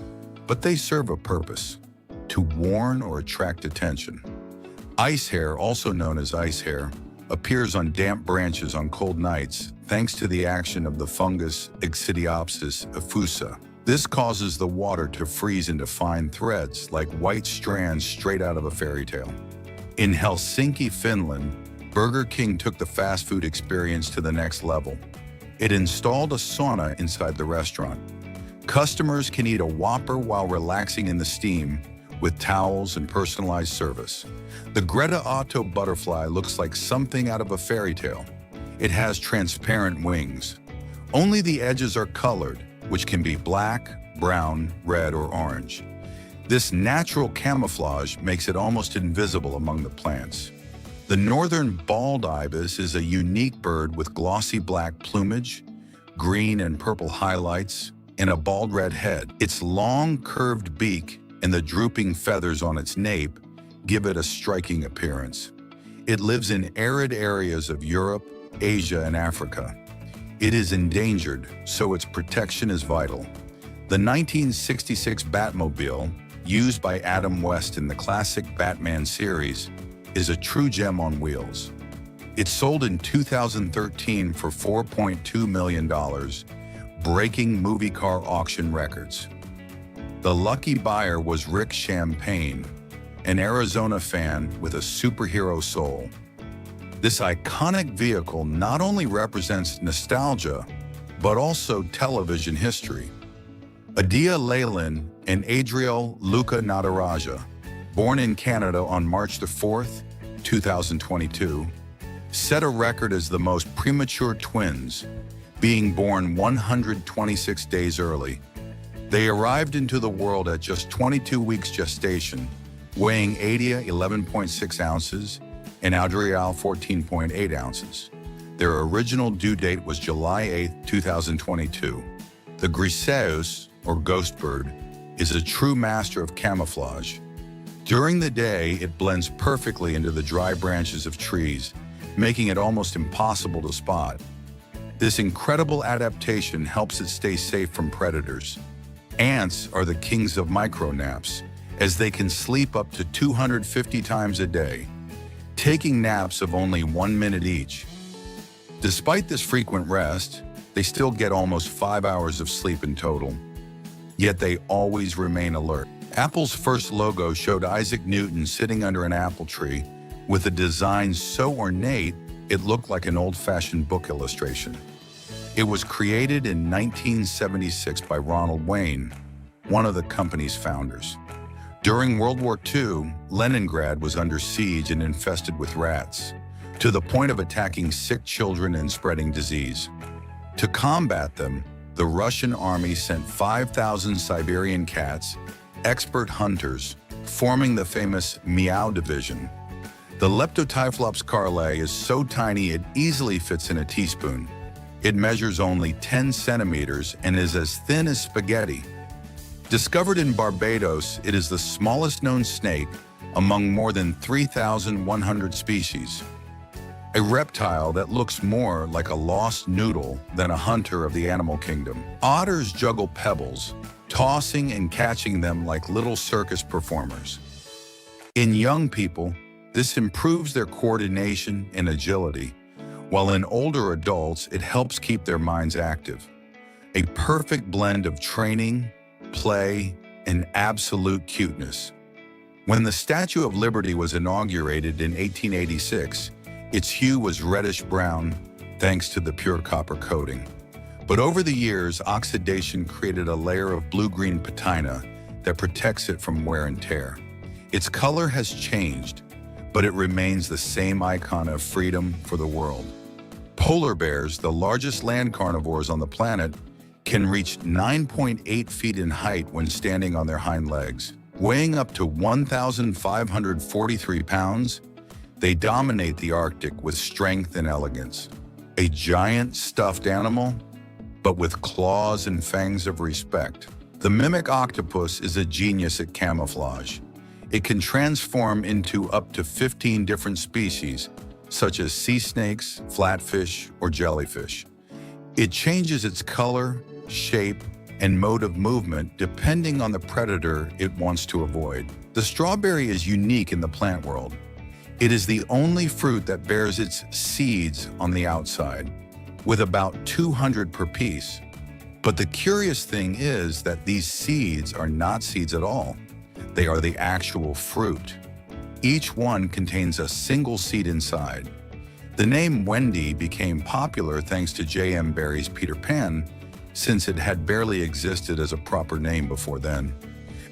but they serve a purpose: to warn or attract attention. Ice hair, also known as ice hair, appears on damp branches on cold nights thanks to the action of the fungus Ixidiopsis effusa. This causes the water to freeze into fine threads like white strands straight out of a fairy tale. In Helsinki, Finland, Burger King took the fast food experience to the next level. It installed a sauna inside the restaurant. Customers can eat a Whopper while relaxing in the steam with towels and personalized service. The Greta Otto butterfly looks like something out of a fairy tale. It has transparent wings. Only the edges are colored, which can be black, brown, red, or orange. This natural camouflage makes it almost invisible among the plants. The northern bald ibis is a unique bird with glossy black plumage, green and purple highlights, and a bald red head. Its long, curved beak and the drooping feathers on its nape give it a striking appearance. It lives in arid areas of Europe, Asia, and Africa. It is endangered, so its protection is vital. The 1966 Batmobile, used by Adam West in the classic Batman series, is a true gem on wheels. It sold in 2013 for $4.2 million, breaking movie car auction records. The lucky buyer was Rick Champagne, an Arizona fan with a superhero soul. This iconic vehicle not only represents nostalgia, but also television history. Adia Leyland and Adriel Luca Nataraja, born in Canada on March 4th, 2022, set a record as the most premature twins, being born 126 days early. They arrived into the world at just 22 weeks gestation, weighing Adia 11.6 ounces and Adriel 14.8 ounces. Their original due date was July 8, 2022. The griseus, or ghost bird, is a true master of camouflage. During the day, it blends perfectly into the dry branches of trees, making it almost impossible to spot. This incredible adaptation helps it stay safe from predators. Ants are the kings of micro-naps, as they can sleep up to 250 times a day, taking naps of only 1 minute each. Despite this frequent rest, they still get almost 5 hours of sleep in total. Yet they always remain alert. Apple's first logo showed Isaac Newton sitting under an apple tree with a design so ornate it looked like an old-fashioned book illustration. It was created in 1976 by Ronald Wayne, one of the company's founders. During World War II, Leningrad was under siege and infested with rats, to the point of attacking sick children and spreading disease. To combat them, the Russian army sent 5,000 Siberian cats, expert hunters, forming the famous Meow Division. The Leptotyphlops carle is so tiny it easily fits in a teaspoon. It measures only 10 centimeters and is as thin as spaghetti. Discovered in Barbados, it is the smallest known snake among more than 3,100 species. A reptile that looks more like a lost noodle than a hunter of the animal kingdom. Otters juggle pebbles, tossing and catching them like little circus performers. In young people, this improves their coordination and agility, while in older adults, it helps keep their minds active. A perfect blend of training, play, and absolute cuteness. When the Statue of Liberty was inaugurated in 1886, its hue was reddish-brown thanks to the pure copper coating. But over the years, oxidation created a layer of blue-green patina that protects it from wear and tear. Its color has changed, but it remains the same icon of freedom for the world. Polar bears, the largest land carnivores on the planet, can reach 9.8 feet in height when standing on their hind legs. Weighing up to 1,543 pounds, they dominate the Arctic with strength and elegance. A giant stuffed animal, but with claws and fangs of respect. The mimic octopus is a genius at camouflage. It can transform into up to 15 different species, such as sea snakes, flatfish, or jellyfish. It changes its color, shape, and mode of movement depending on the predator it wants to avoid. The strawberry is unique in the plant world. It is the only fruit that bears its seeds on the outside, with about 200 per piece. But the curious thing is that these seeds are not seeds at all. They are the actual fruit. Each one contains a single seed inside. The name Wendy became popular thanks to J.M. Barrie's Peter Pan, since it had barely existed as a proper name before then.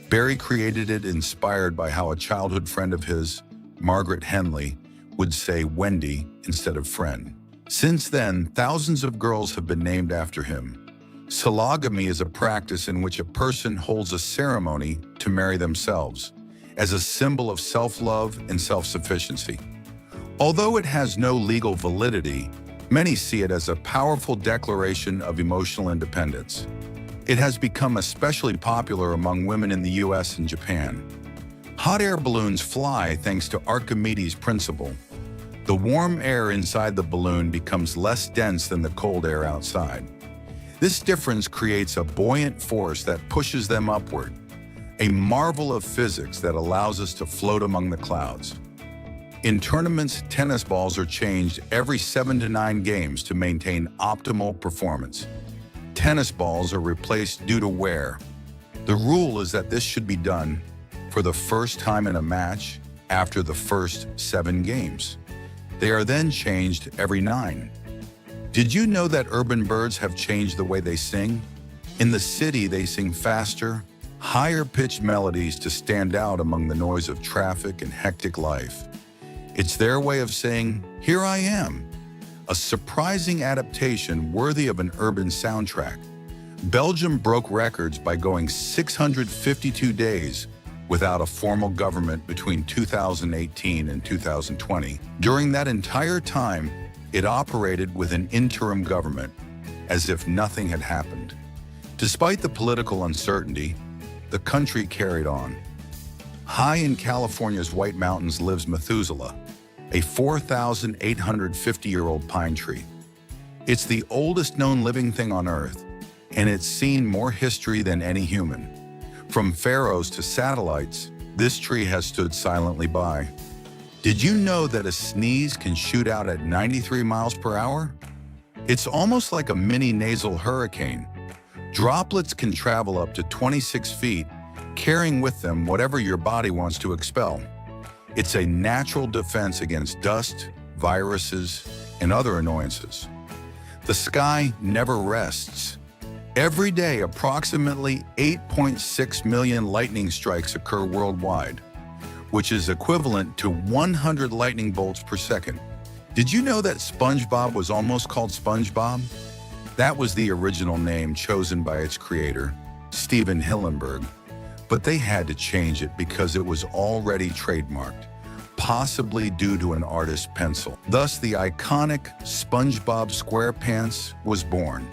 Barrie created it inspired by how a childhood friend of his, Margaret Henley, would say Wendy instead of friend. Since then, thousands of girls have been named after him. Sologamy is a practice in which a person holds a ceremony to marry themselves, as a symbol of self-love and self-sufficiency. Although it has no legal validity, many see it as a powerful declaration of emotional independence. It has become especially popular among women in the US and Japan. Hot air balloons fly thanks to Archimedes' principle. The warm air inside the balloon becomes less dense than the cold air outside. This difference creates a buoyant force that pushes them upward, a marvel of physics that allows us to float among the clouds. In tournaments, tennis balls are changed every 7 to 9 games to maintain optimal performance. Tennis balls are replaced due to wear. The rule is that this should be done for the first time in a match after the first 7 games. They are then changed every 9. Did you know that urban birds have changed the way they sing? In the city, they sing faster, higher-pitched melodies to stand out among the noise of traffic and hectic life. It's their way of saying, "Here I am," a surprising adaptation worthy of an urban soundtrack. Belgium broke records by going 652 days without a formal government between 2018 and 2020. During that entire time, it operated with an interim government, as if nothing had happened. Despite the political uncertainty, the country carried on. High in California's White Mountains lives Methuselah, a 4,850-year-old pine tree. It's the oldest known living thing on Earth, and it's seen more history than any human. From pharaohs to satellites, this tree has stood silently by. Did you know that a sneeze can shoot out at 93 miles per hour? It's almost like a mini nasal hurricane. Droplets can travel up to 26 feet, carrying with them whatever your body wants to expel. It's a natural defense against dust, viruses, and other annoyances. The sky never rests. Every day, approximately 8.6 million lightning strikes occur worldwide, which is equivalent to 100 lightning bolts per second. Did you know that SpongeBob was almost called SpongeBob? That was the original name chosen by its creator, Steven Hillenburg, but they had to change it because it was already trademarked, possibly due to an artist's pencil. Thus, the iconic SpongeBob SquarePants was born.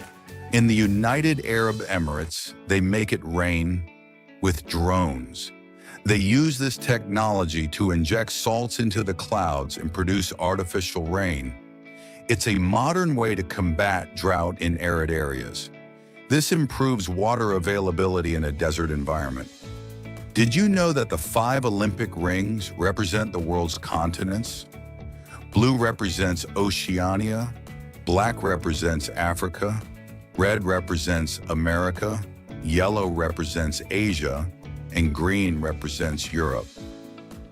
In the United Arab Emirates, they make it rain with drones. They use this technology to inject salts into the clouds and produce artificial rain. It's a modern way to combat drought in arid areas. This improves water availability in a desert environment. Did you know that the 5 Olympic rings represent the world's continents? Blue represents Oceania, black represents Africa, red represents America, yellow represents Asia, and green represents Europe.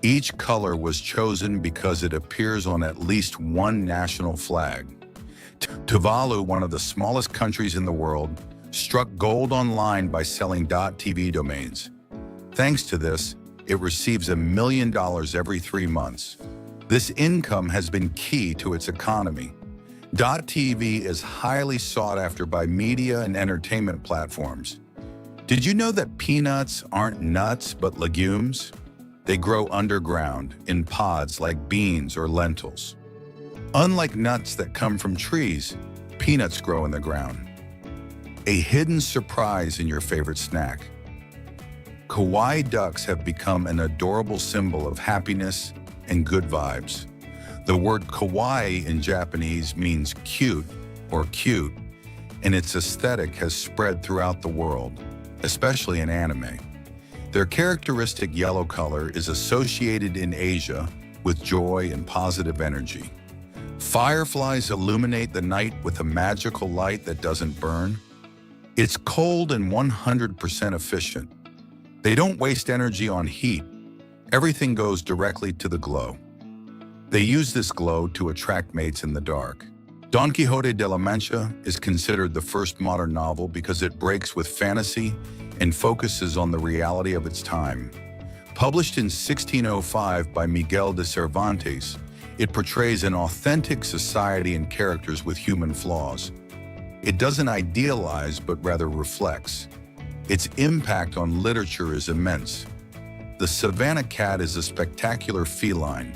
Each color was chosen because it appears on at least one national flag. Tuvalu, one of the smallest countries in the world, struck gold online by selling .tv domains. Thanks to this, it receives $1 million every 3 months. This income has been key to its economy. .tv is highly sought after by media and entertainment platforms. Did you know that peanuts aren't nuts but legumes? They grow underground, in pods like beans or lentils. Unlike nuts that come from trees, peanuts grow in the ground. A hidden surprise in your favorite snack. Kawaii ducks have become an adorable symbol of happiness and good vibes. The word kawaii in Japanese means cute or cute, and its aesthetic has spread throughout the world, especially in anime. Their characteristic yellow color is associated in Asia with joy and positive energy. Fireflies illuminate the night with a magical light that doesn't burn. It's cold and 100% efficient. They don't waste energy on heat. Everything goes directly to the glow. They use this glow to attract mates in the dark. Don Quixote de la Mancha is considered the first modern novel because it breaks with fantasy and focuses on the reality of its time. Published in 1605 by Miguel de Cervantes, it portrays an authentic society and characters with human flaws. It doesn't idealize, but rather reflects. Its impact on literature is immense. The Savannah cat is a spectacular feline,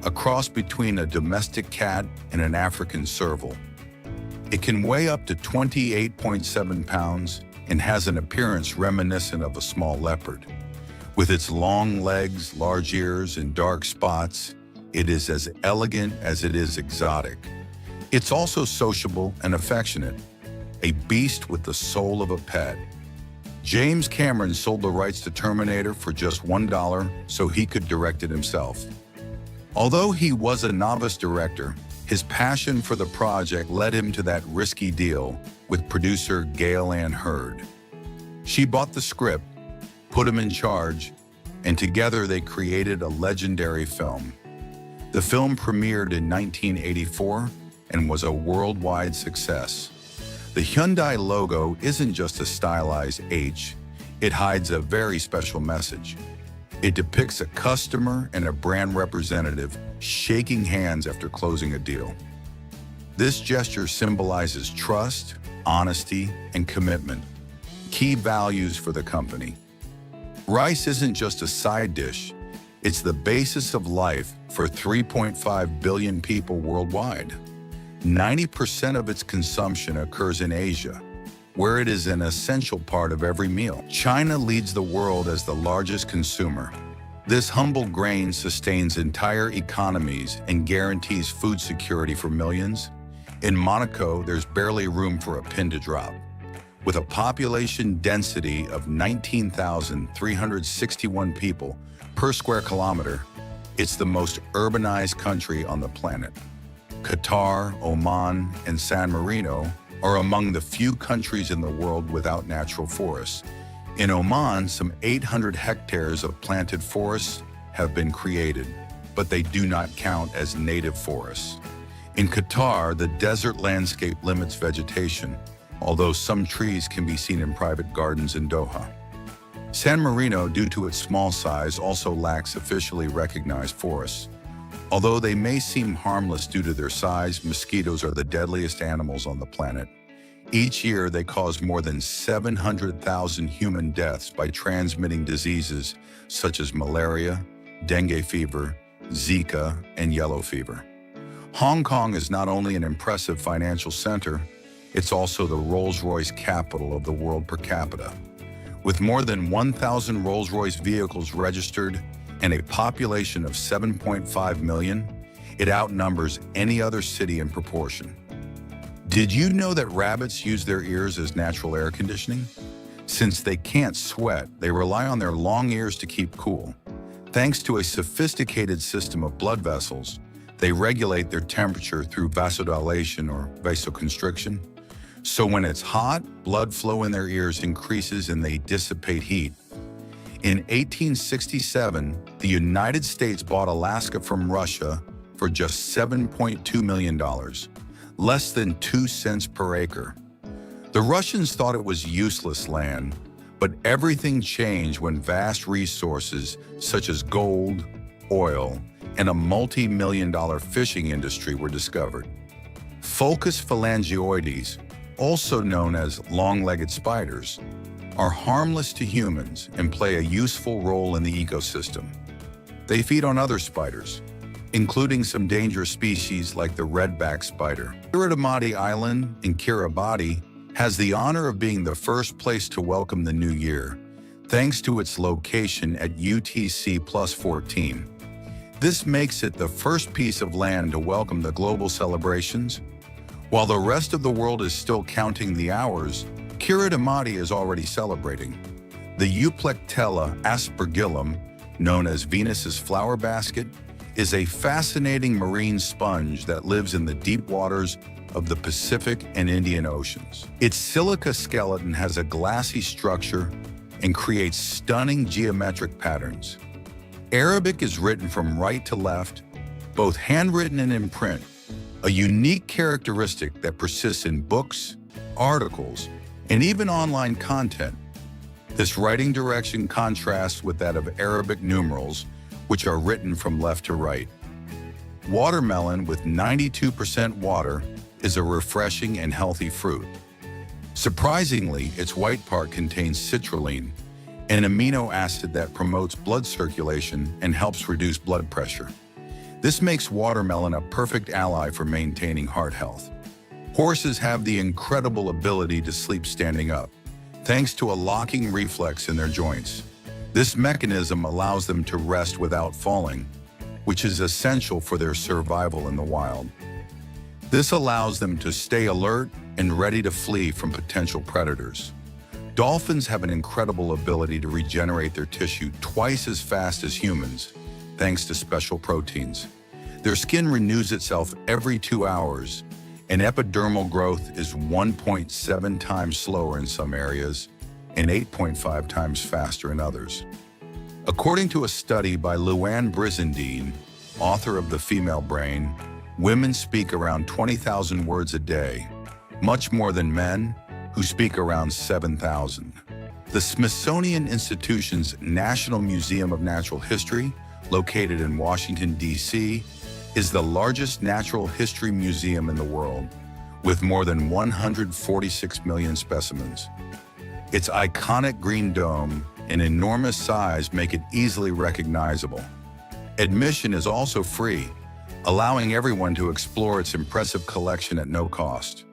a cross between a domestic cat and an African serval. It can weigh up to 28.7 pounds and has an appearance reminiscent of a small leopard. With its long legs, large ears, and dark spots, it is as elegant as it is exotic. It's also sociable and affectionate, a beast with the soul of a pet. James Cameron sold the rights to Terminator for just $1 so he could direct it himself. Although he was a novice director, his passion for the project led him to that risky deal with producer Gail Ann Hurd. She bought the script, put him in charge, and together they created a legendary film. The film premiered in 1984 and was a worldwide success. The Hyundai logo isn't just a stylized H, it hides a very special message. It depicts a customer and a brand representative shaking hands after closing a deal. This gesture symbolizes trust, honesty, and commitment, key values for the company. Rice isn't just a side dish, it's the basis of life for 3.5 billion people worldwide. 90% of its consumption occurs in Asia, where it is an essential part of every meal. China leads the world as the largest consumer. This humble grain sustains entire economies and guarantees food security for millions. In Monaco, there's barely room for a pin to drop. With a population density of 19,361 people per square kilometer, it's the most urbanized country on the planet. Qatar, Oman, and San Marino are among the few countries in the world without natural forests. In Oman, some 800 hectares of planted forests have been created, but they do not count as native forests. In Qatar, the desert landscape limits vegetation, although some trees can be seen in private gardens in Doha. San Marino, due to its small size, also lacks officially recognized forests. Although they may seem harmless due to their size, mosquitoes are the deadliest animals on the planet. Each year, they cause more than 700,000 human deaths by transmitting diseases such as malaria, dengue fever, Zika, and yellow fever. Hong Kong is not only an impressive financial center, it's also the Rolls-Royce capital of the world per capita. With more than 1,000 Rolls-Royce vehicles registered and a population of 7.5 million, it outnumbers any other city in proportion. Did you know that rabbits use their ears as natural air conditioning? Since they can't sweat, they rely on their long ears to keep cool. Thanks to a sophisticated system of blood vessels, they regulate their temperature through vasodilation or vasoconstriction. So when it's hot, blood flow in their ears increases and they dissipate heat. In 1867, the United States bought Alaska from Russia for just $7.2 million, less than 2 cents per acre. The Russians thought it was useless land, but everything changed when vast resources such as gold, oil, and a multi-million-dollar fishing industry were discovered. Fulcus phalangioides, also known as long-legged spiders, are harmless to humans and play a useful role in the ecosystem. They feed on other spiders, including some dangerous species like the redback spider. Kiritimati Island in Kiribati has the honor of being the first place to welcome the new year, thanks to its location at UTC +14. This makes it the first piece of land to welcome the global celebrations. While the rest of the world is still counting the hours, Kiritimati is already celebrating. The Euplectella aspergillum, known as Venus's flower basket, is a fascinating marine sponge that lives in the deep waters of the Pacific and Indian Oceans. Its silica skeleton has a glassy structure and creates stunning geometric patterns. Arabic is written from right to left, both handwritten and in print, a unique characteristic that persists in books, articles, and even online content. This writing direction contrasts with that of Arabic numerals, which are written from left to right. Watermelon, with 92% water, is a refreshing and healthy fruit. Surprisingly, its white part contains citrulline, an amino acid that promotes blood circulation and helps reduce blood pressure. This makes watermelon a perfect ally for maintaining heart health. Horses have the incredible ability to sleep standing up, thanks to a locking reflex in their joints. This mechanism allows them to rest without falling, which is essential for their survival in the wild. This allows them to stay alert and ready to flee from potential predators. Dolphins have an incredible ability to regenerate their tissue twice as fast as humans, thanks to special proteins. Their skin renews itself every 2 hours, and epidermal growth is 1.7 times slower in some areas and 8.5 times faster in others. According to a study by Luann Brizendine, author of The Female Brain, women speak around 20,000 words a day, much more than men, who speak around 7,000. The Smithsonian Institution's National Museum of Natural History, located in Washington, D.C., is the largest natural history museum in the world, with more than 146 million specimens. Its iconic green dome and enormous size make it easily recognizable. Admission is also free, allowing everyone to explore its impressive collection at no cost.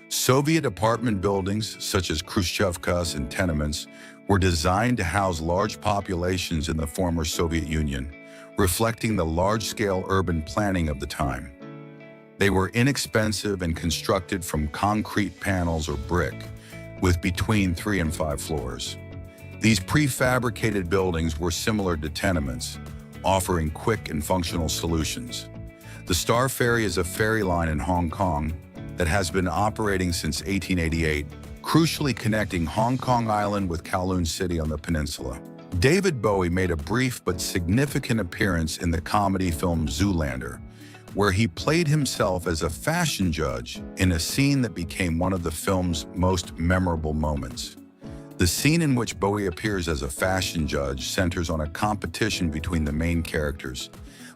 Soviet apartment buildings, such as Khrushchevkas and tenements, were designed to house large populations in the former Soviet Union, reflecting the large-scale urban planning of the time. They were inexpensive and constructed from concrete panels or brick, with between 3 and 5 floors. These prefabricated buildings were similar to tenements, offering quick and functional solutions. The Star Ferry is a ferry line in Hong Kong that has been operating since 1888, crucially connecting Hong Kong Island with Kowloon City on the peninsula. David Bowie made a brief but significant appearance in the comedy film Zoolander, where he played himself as a fashion judge in a scene that became one of the film's most memorable moments. The scene in which Bowie appears as a fashion judge centers on a competition between the main characters,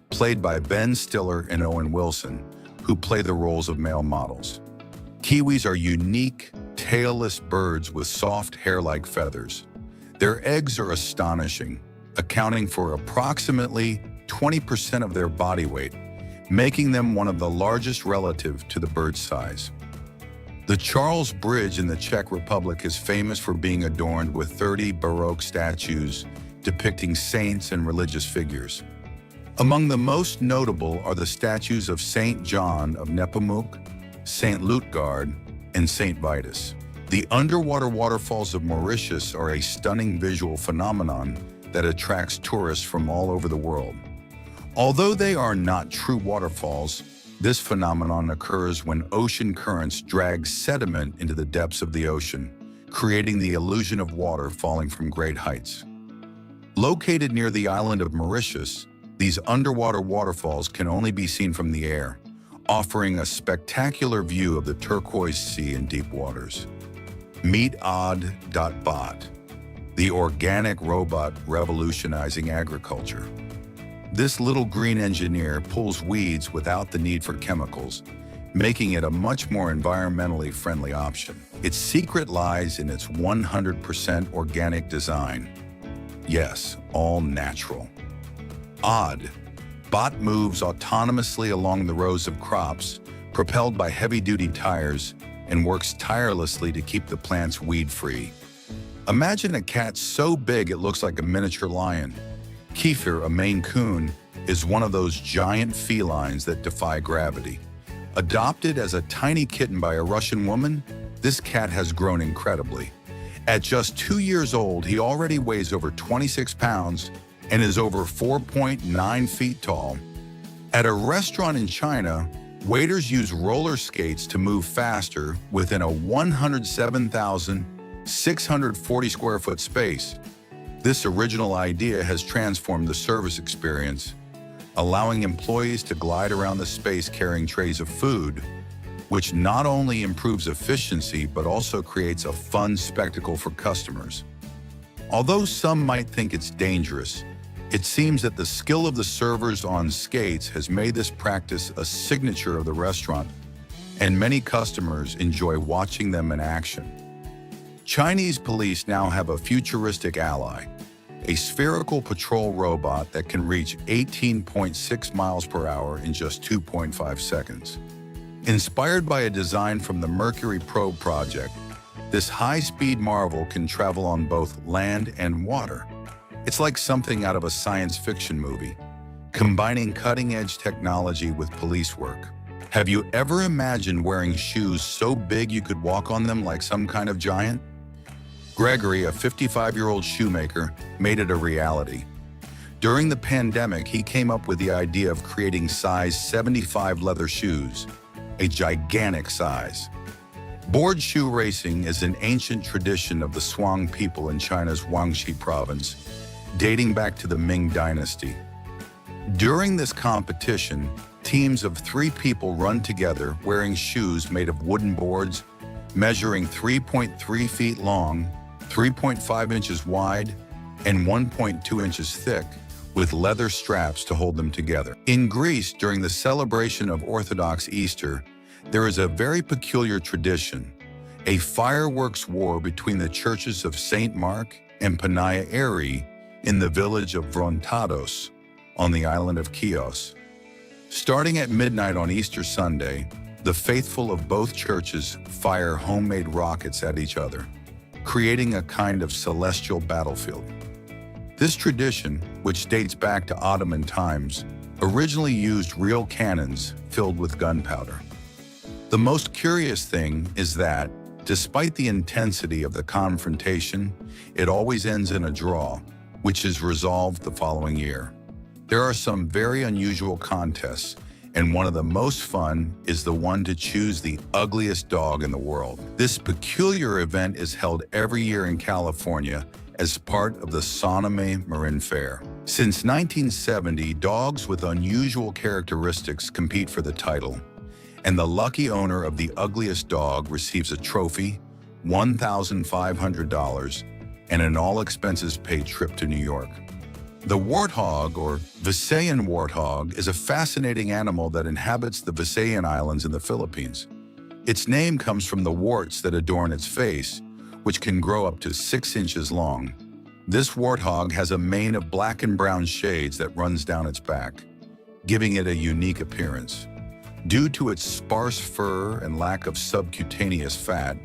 played by Ben Stiller and Owen Wilson, who play the roles of male models. Kiwis are unique, tailless birds with soft hair-like feathers. Their eggs are astonishing, accounting for approximately 20% of their body weight, making them one of the largest relative to the bird's size. The Charles Bridge in the Czech Republic is famous for being adorned with 30 Baroque statues depicting saints and religious figures. Among the most notable are the statues of Saint John of Nepomuk, Saint Lutgard, and Saint Vitus. The underwater waterfalls of Mauritius are a stunning visual phenomenon that attracts tourists from all over the world. Although they are not true waterfalls, this phenomenon occurs when ocean currents drag sediment into the depths of the ocean, creating the illusion of water falling from great heights. Located near the island of Mauritius, these underwater waterfalls can only be seen from the air, offering a spectacular view of the turquoise sea and deep waters. Meet Odd.Bot, the organic robot revolutionizing agriculture. This little green engineer pulls weeds without the need for chemicals, making it a much more environmentally friendly option. Its secret lies in its 100% organic design. Yes, all natural. Odd. Bot moves autonomously along the rows of crops, propelled by heavy-duty tires, and works tirelessly to keep the plants weed-free. Imagine a cat so big it looks like a miniature lion. Kefir, a Maine Coon, is one of those giant felines that defy gravity. Adopted as a tiny kitten by a Russian woman, this cat has grown incredibly. At just 2 years old, he already weighs over 26 pounds and is over 4.9 feet tall. At a restaurant in China, waiters use roller skates to move faster within a 107,640 square foot space. This original idea has transformed the service experience, allowing employees to glide around the space carrying trays of food, which not only improves efficiency but also creates a fun spectacle for customers. Although some might think it's dangerous, it seems that the skill of the servers on skates has made this practice a signature of the restaurant, and many customers enjoy watching them in action. Chinese police now have a futuristic ally, a spherical patrol robot that can reach 18.6 miles per hour in just 2.5 seconds. Inspired by a design from the Mercury probe project, this high-speed marvel can travel on both land and water. It's like something out of a science fiction movie, combining cutting-edge technology with police work. Have you ever imagined wearing shoes so big you could walk on them like some kind of giant? Gregory, a 55-year-old shoemaker, made it a reality. During the pandemic, he came up with the idea of creating size 75 leather shoes, a gigantic size. Board shoe racing is an ancient tradition of the Shuang people in China's Guangxi province, dating back to the Ming Dynasty. During this competition, teams of 3 people run together wearing shoes made of wooden boards, measuring 3.3 feet long, 3.5 inches wide, and 1.2 inches thick, with leather straps to hold them together. In Greece, during the celebration of Orthodox Easter, there is a very peculiar tradition, a fireworks war between the churches of St. Mark and Panaia Eri in the village of Vrontados on the island of Chios. Starting at midnight on Easter Sunday, the faithful of both churches fire homemade rockets at each other, creating a kind of celestial battlefield. This tradition, which dates back to Ottoman times, originally used real cannons filled with gunpowder. The most curious thing is that, despite the intensity of the confrontation, it always ends in a draw, which is resolved the following year. There are some very unusual contests, and one of the most fun is the one to choose the ugliest dog in the world. This peculiar event is held every year in California as part of the Sonome Marin Fair. Since 1970, dogs with unusual characteristics compete for the title, and the lucky owner of the ugliest dog receives a trophy, $1,500, and an all-expenses-paid trip to New York. The warthog, or Visayan warthog, is a fascinating animal that inhabits the Visayan Islands in the Philippines. Its name comes from the warts that adorn its face, which can grow up to 6 inches long. This warthog has a mane of black and brown shades that runs down its back, giving it a unique appearance. Due to its sparse fur and lack of subcutaneous fat,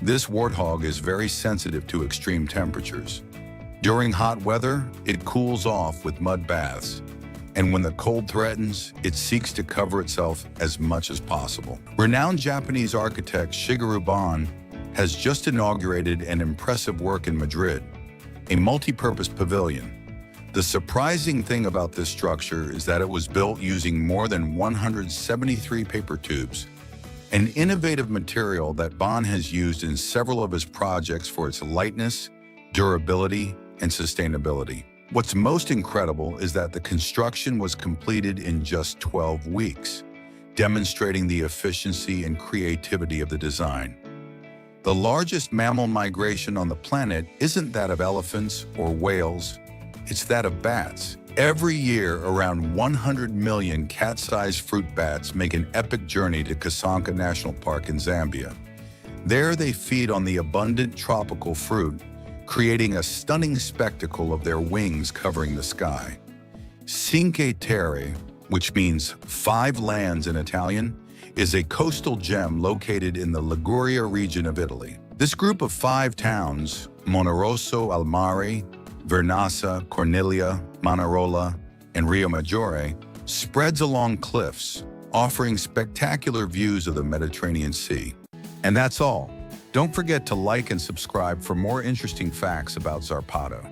this warthog is very sensitive to extreme temperatures. During hot weather, it cools off with mud baths, and when the cold threatens, it seeks to cover itself as much as possible. Renowned Japanese architect Shigeru Ban has just inaugurated an impressive work in Madrid, a multi-purpose pavilion. The surprising thing about this structure is that it was built using more than 173 paper tubes, an innovative material that Ban has used in several of his projects for its lightness, durability, and sustainability. What's most incredible is that the construction was completed in just 12 weeks, demonstrating the efficiency and creativity of the design. The largest mammal migration on the planet isn't that of elephants or whales, it's that of bats. Every year, around 100 million cat-sized fruit bats make an epic journey to Kasanka National Park in Zambia. There they feed on the abundant tropical fruit, creating a stunning spectacle of their wings covering the sky. Cinque Terre, which means five lands in Italian, is a coastal gem located in the Liguria region of Italy. This group of five towns, Monterosso al Mare, Vernazza, Corniglia, Manarola, and Rio Maggiore, spreads along cliffs, offering spectacular views of the Mediterranean Sea. And that's all. Don't forget to like and subscribe for more interesting facts about Zarpado.